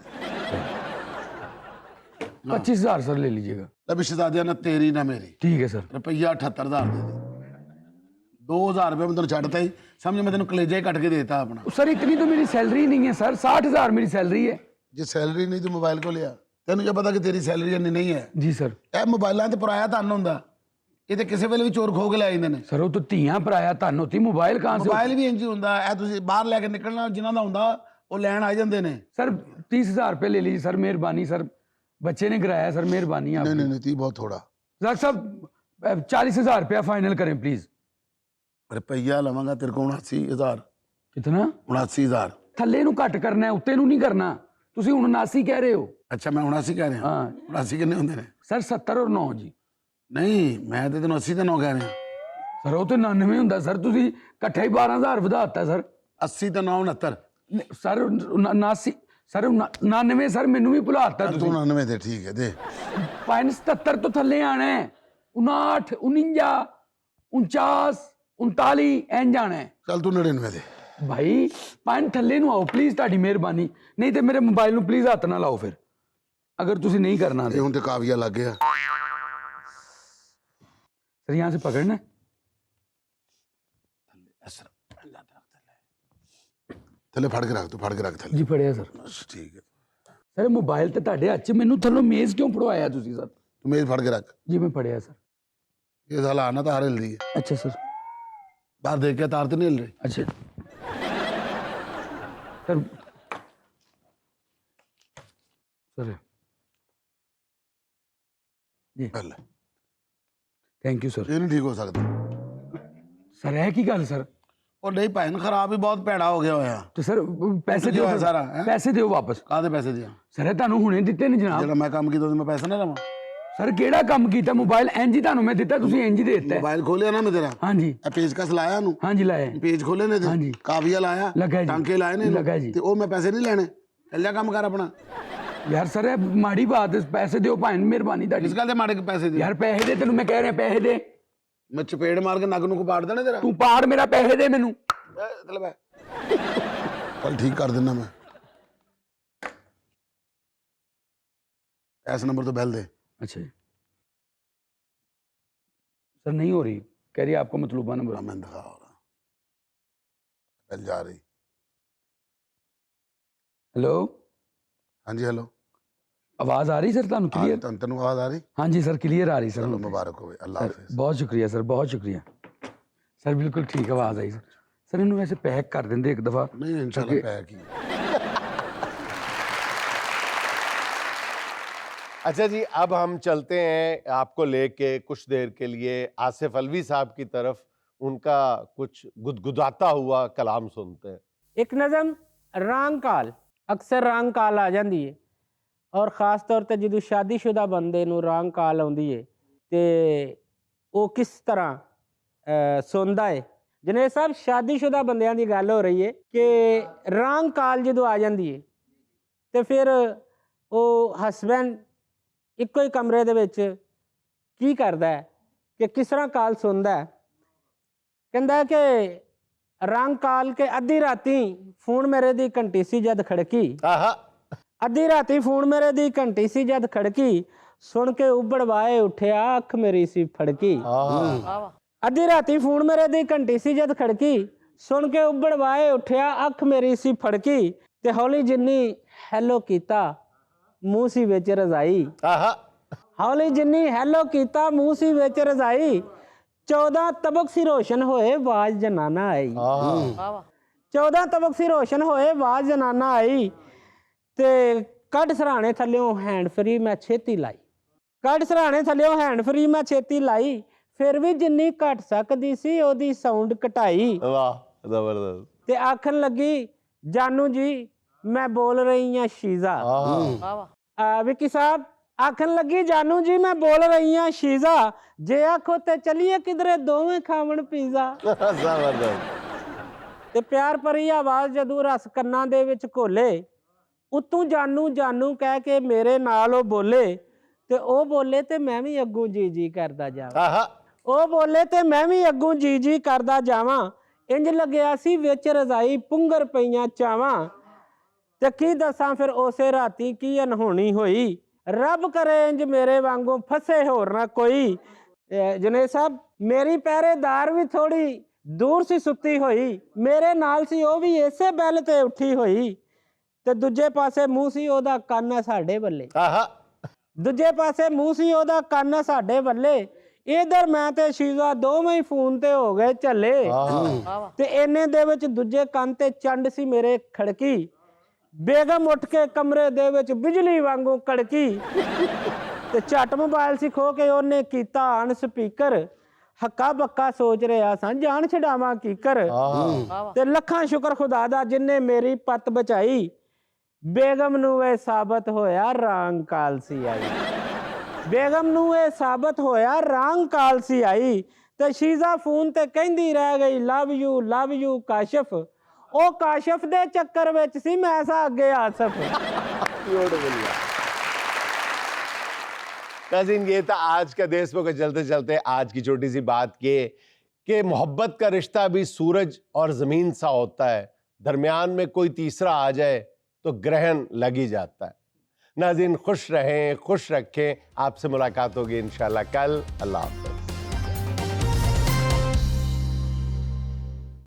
25,000 सर ले लीजिएगा। अब शहजादिया ना तेरी ना मेरी। ठीक है सर। रुपया 78,000 दे दे। 2,000 रुपये मैं तेन छड्डता ही, समझ मैं तेन कलेजा ही कट के देता अपना। सर इतनी तो मेरी सैलरी नहीं है सर, 60,000 मेरी सैलरी है। जे सैलरी नहीं तो मोबाइल को लिया, तेन क्या पता कि तेरी सैलरी इन्नी नहीं है? जी सर। ਇਹ ਮੋਬਾਈਲਾਂ ਤੇ ਪਰਾਇਆ ਧਨ ਹੁੰਦਾ, ਇਹ ਤੇ ਕਿਸੇ ਵੇਲੇ ਵੀ ਚੋਰ ਖੋ ਕੇ ਲੈ ਜਾਂਦੇ ਨੇ। ਸਰ ਉਹ ਤਾਂ ਧੀਆਂ ਪਰਾਇਆ ਧਨ ਹੁੰਦੀ, ਮੋਬਾਈਲ ਕਹਾਂ ਸੇ? ਮੋਬਾਈਲ ਵੀ ਇੰਜ ਹੁੰਦਾ, ਇਹ ਤੁਸੀਂ ਬਾਹਰ ਲੈ ਕੇ ਨਿਕਲਣਾ, ਜਿਨ੍ਹਾਂ ਦਾ ਹੁੰਦਾ ਉਹ ਲੈਣ ਆ ਜਾਂਦੇ ਨੇ। सर 30,000 रुपये ले लीजिए सर, मेहरबानी सर। बच्चे ने कराया सर, मेहरबानी आप। नहीं नहीं 30 बहुत थोड़ा। डॉक्टर साहब 40,000 रुपया फाइनल करें प्लीज। रुपया लवांगा तेरे को 79,000। कितना? 79,000। थल्ले नू घट करना है, उत्ते नू नहीं करना। ਤੁਸੀਂ 79 ਕਹਿ ਰਹੇ ਹੋ। ਅੱਛਾ ਮੈਂ 79 ਕਹਿ ਰਿਹਾ। ਹਾਂ 79 ਕਿੰਨੇ ਹੁੰਦੇ ਨੇ? ਸਰ 70 ਔਰ 9 ਜੀ। ਨਹੀਂ ਮੈਂ ਤੇ ਤੈਨੂੰ 80 ਤੇ 9 ਕਹਿ ਰਿਹਾ। ਸਰ ਉਹ ਤੇ 99 ਹੁੰਦਾ ਸਰ, ਤੁਸੀਂ ਇਕੱਠਾ ਹੀ 12,000 ਵਧਾਤਾ ਸਰ। 80 ਤੇ 9 69। ਸਰ 79 ਸਰ 99 ਸਰ ਮੈਨੂੰ ਵੀ ਭੁਲਾਤਾ ਤੂੰ ਤੁਸੀਂ। 99 ਤੇ ਠੀਕ ਹੈ ਦੇ। 75 ਤੋਂ ਥੱਲੇ ਆਣਾ ਹੈ। 59 49 49 39 ਐਂ ਜਾਣਾ ਹੈ। ਚੱਲ ਤੂੰ 99 ਦੇ। भाई पान थल्ले नु आओ प्लीज, ताड़ी मेहरबानी। नहीं तो मेरे मोबाइल नु प्लीज हाथ ना लाओ फिर, अगर तुसी नहीं करना। ये हुण ते काविया लग गया सर, यहाँ से पकड़ना थल्ले फड़ के रख, तू फड़ के रख थल्ले। जी फड़िया सर। ठीक है सर मोबाइल तो ताड़े हथ च, मैनू थल्लों मेज क्यों फड़वाया तुसी सर? तू मेज फड़ के रख। जी मैं फड़िया सर। ये साला आना तार हिल रही है। अच्छा सर। तार देख के तार तो नहीं हिल रही। अच्छा sir. Sir ji thank you sir. ये नहीं ठीक हो सकता सर। है की गल सर? और नहीं भैन खराब ही बहुत भैड़ा हो गया होया। तो सर पैसे दियो है सारा है? पैसे दियो वापस। काहदे पैसे दिया? सर तुहानू हुणे दिते ने जनाब। जेड़ा मैं काम कीता मैं पैसा ना लवां? सर केड़ा काम कीता? मोबाइल इंज ही तुहानू मैं दिता, तुसी इंज ही दे दिता। मोबाइल खोलिया ना मैं तेरा? हां जी। ए पेचकस लाया नु? हां जी लाया। पेज खोले ने? हां जी। काविया लाया? लगा जी। टांके लाए ने? लगा जी। ते ओ मैं पैसे नहीं लेने, चल जा काम कर अपना। यार सर ये माड़ी बात है, पैसे दियो भाई मेहरबानी ताड़ी। किस गल दे माड़े के पैसे दे? यार पैसे दे, तेनू मैं कह रहा पैसे दे। मैं चपेड़ मार के नग नु को पाड़ देना तेरा। तू पाड़ मेरा, पैसे दे मेनू। चल बे चल ठीक कर देना मैं। ऐसा नंबर तो बेल दे। अच्छा सर नहीं हो रही, कह रही आपको मतलूबा नंबर। मैं दिखा हो रहा बेल जा रही। हेलो हाँ जी हेलो। आवाज आ रही सर तुहानू क्लियर? तेन आवाज आ रही? हाँ जी सर क्लियर आ रही सर। चलो मुबारक हो, अल्लाह हाफिज। बहुत शुक्रिया सर, बहुत शुक्रिया सर। बिल्कुल ठीक आवाज आई सर। सर इन्होंने वैसे पैक कर देंगे एक दफा। नहीं इंशाल्लाह पैक ही। अच्छा जी, अब हम चलते हैं आपको लेके कुछ देर के लिए आसिफ अलवी साहब की तरफ, उनका कुछ गुदगुदाता हुआ कलाम सुनते हैं। एक नज़म रंग काल, अक्सर रंग काल आ जाती है और ख़ास तौर पर जो शादीशुदा बंदे नूं रंग काल आउंदी है तो वो किस तरह सुनता है। जिन्हें सब शादीशुदा बंदियां की गल हो रही है कि रंग काल जो आ जाती है तो फिर वो हसबैंड ਇੱਕੋ ਹੀ ਕਮਰੇ ਦੇ ਵਿੱਚ ਕੀ ਕਰਦਾ ਹੈ ਕਿ ਕਿਸ ਤਰ੍ਹਾਂ ਕਾਲ ਸੁਣਦਾ ਹੈ। ਕਹਿੰਦਾ ਕਿ ਰੰਗ ਕਾਲ ਕੇ ਅੱਧੀ ਰਾਤੀ ਫੋਨ ਮੇਰੇ ਦੀ ਘੰਟੀ ਸੀ ਜਦ ਖੜਕੀ, ਅੱਧੀ ਰਾਤੀ ਫੋਨ ਮੇਰੇ ਦੀ ਘੰਟੀ ਸੀ ਜਦ ਖੜਕੀ, ਸੁਣ ਕੇ ਉਬੜਵਾਏ ਉੱਠਿਆ ਅੱਖ ਮੇਰੀ ਸੀ ਫੜਕੀ। ਅੱਧੀ ਰਾਤੀ ਫੋਨ ਮੇਰੇ ਦੀ ਘੰਟੀ ਸੀ ਜਦ ਖੜਕੀ, ਸੁਣ ਕੇ ਉਬੜਵਾਏ ਉੱਠਿਆ ਅੱਖ ਮੇਰੀ ਸੀ ਫੜਕੀ, ਤੇ ਹੌਲੀ ਜਿੰਨੀ ਹੈਲੋ ਕੀਤਾ ਮੂੰਹ ਸੀ ਵਿੱਚ ਰਜ਼ਾਈ, ਹੌਲੀ ਜਿੰਨੀ ਹੈਲੋ ਕੀਤਾ ਮੂੰਹ ਸੀ ਵਿੱਚ ਰਜ਼ਾਈ, 14 ਤਬਕ ਸੀ ਰੋਸ਼ਨ ਹੋਏ ਆਵਾਜ਼ ਜਨਾਨਾ ਆਈ, 14 ਤਬਕ ਸੀ ਰੋਸ਼ਨ ਹੋਏ ਆਵਾਜ਼ ਜਨਾਨਾ ਆਈ, ਤੇ ਕੱਢ ਸਰਾਣੇ ਥੱਲਿਓਂ ਹੈਂਡ ਫਰੀ ਮੈਂ ਛੇਤੀ ਲਾਈ, ਕੱਢ ਸਰਾਣੇ ਥੱਲਿਓਂ ਹੈਂਡ ਫਰੀ ਮੈਂ ਛੇਤੀ ਲਾਈ, ਫਿਰ ਵੀ ਜਿੰਨੀ ਘਟ ਸਕਦੀ ਸੀ ਉਹਦੀ ਸਾਊਂਡ ਘਟਾਈ। ਵਾਹ ਜ਼ਬਰਦਸਤ। ਤੇ ਆਖਣ ਲੱਗੀ ਜਾਨੂ ਜੀ मैं बोल रही हूँ शीजा। विक्की साहब आखन लगी जानू जी मैं बोल रही हूँ शीजा, जे आखो ते चलिए किधरे दोवें खावन पिज़्ज़ा। ते प्यार भरी आवाज़ जदों रस कन्नां दे विच घोले, उत्तों जानू जानू कह के मेरे नाल ओ बोले, ते ओ बोले ते मैं भी अग्गों जी जी करदा जावां, ओ बोले ते मैं भी अग्गों जी जी करदा जावां, इंज लग्या सी विच रज़ाई पुंगर पईयां चावां, ते की दसां फिर उसे राती की अनहोनी होई, रब करे इंज मेरे वांगू फसे होर ना कोई। जुनेद साहब मेरी पहरेदार भी थोड़ी दूर सी सुत्ती होई, मेरे नाल सी ओ भी इसे बैल ते उठी होई, ते दूजे पासे मूंह सी ओदा कान साडे बल्ले, दूजे पासे मूंह सी ओदा कान साडे बल्ले, इधर मैं ते शीजा दोवें ही फोन ते हो गए झल्ले, ते इन्ने दे विच दूजे कान ते चंड सी मेरे खड़की, बेगम उठ के कमरे दे विच बिजली वांगू कड़की, ते झट मोबाइल सी खो के ओने कीता अन स्पीकर, हक्का बक्का सोच रहा सा जान छड़ावां कीकर, ते लखां शुक्र खुदा दा जिन्ने मेरी पत बचाई, बेगम नूं ए साबत होया रंग काल सी आई, बेगम नूं ए साबत होया रंग काल सी आई, ते शीजा फोन ते कहंदी रह गई लव यू काशिफ, ओ काशिफ दे चक्कर विच सी मैं सा अगे आसफ। नाज़रीन ये था आज का देशमुख। चलते चलते आज की छोटी सी बात कि मोहब्बत का रिश्ता भी सूरज और जमीन सा होता है, दरमियान में कोई तीसरा आ जाए तो ग्रहण लग ही जाता है। नाज़रीन खुश रहें, खुश रखें। आपसे मुलाकात होगी इंशाल्लाह कल। अल्लाह हाफ़िज़।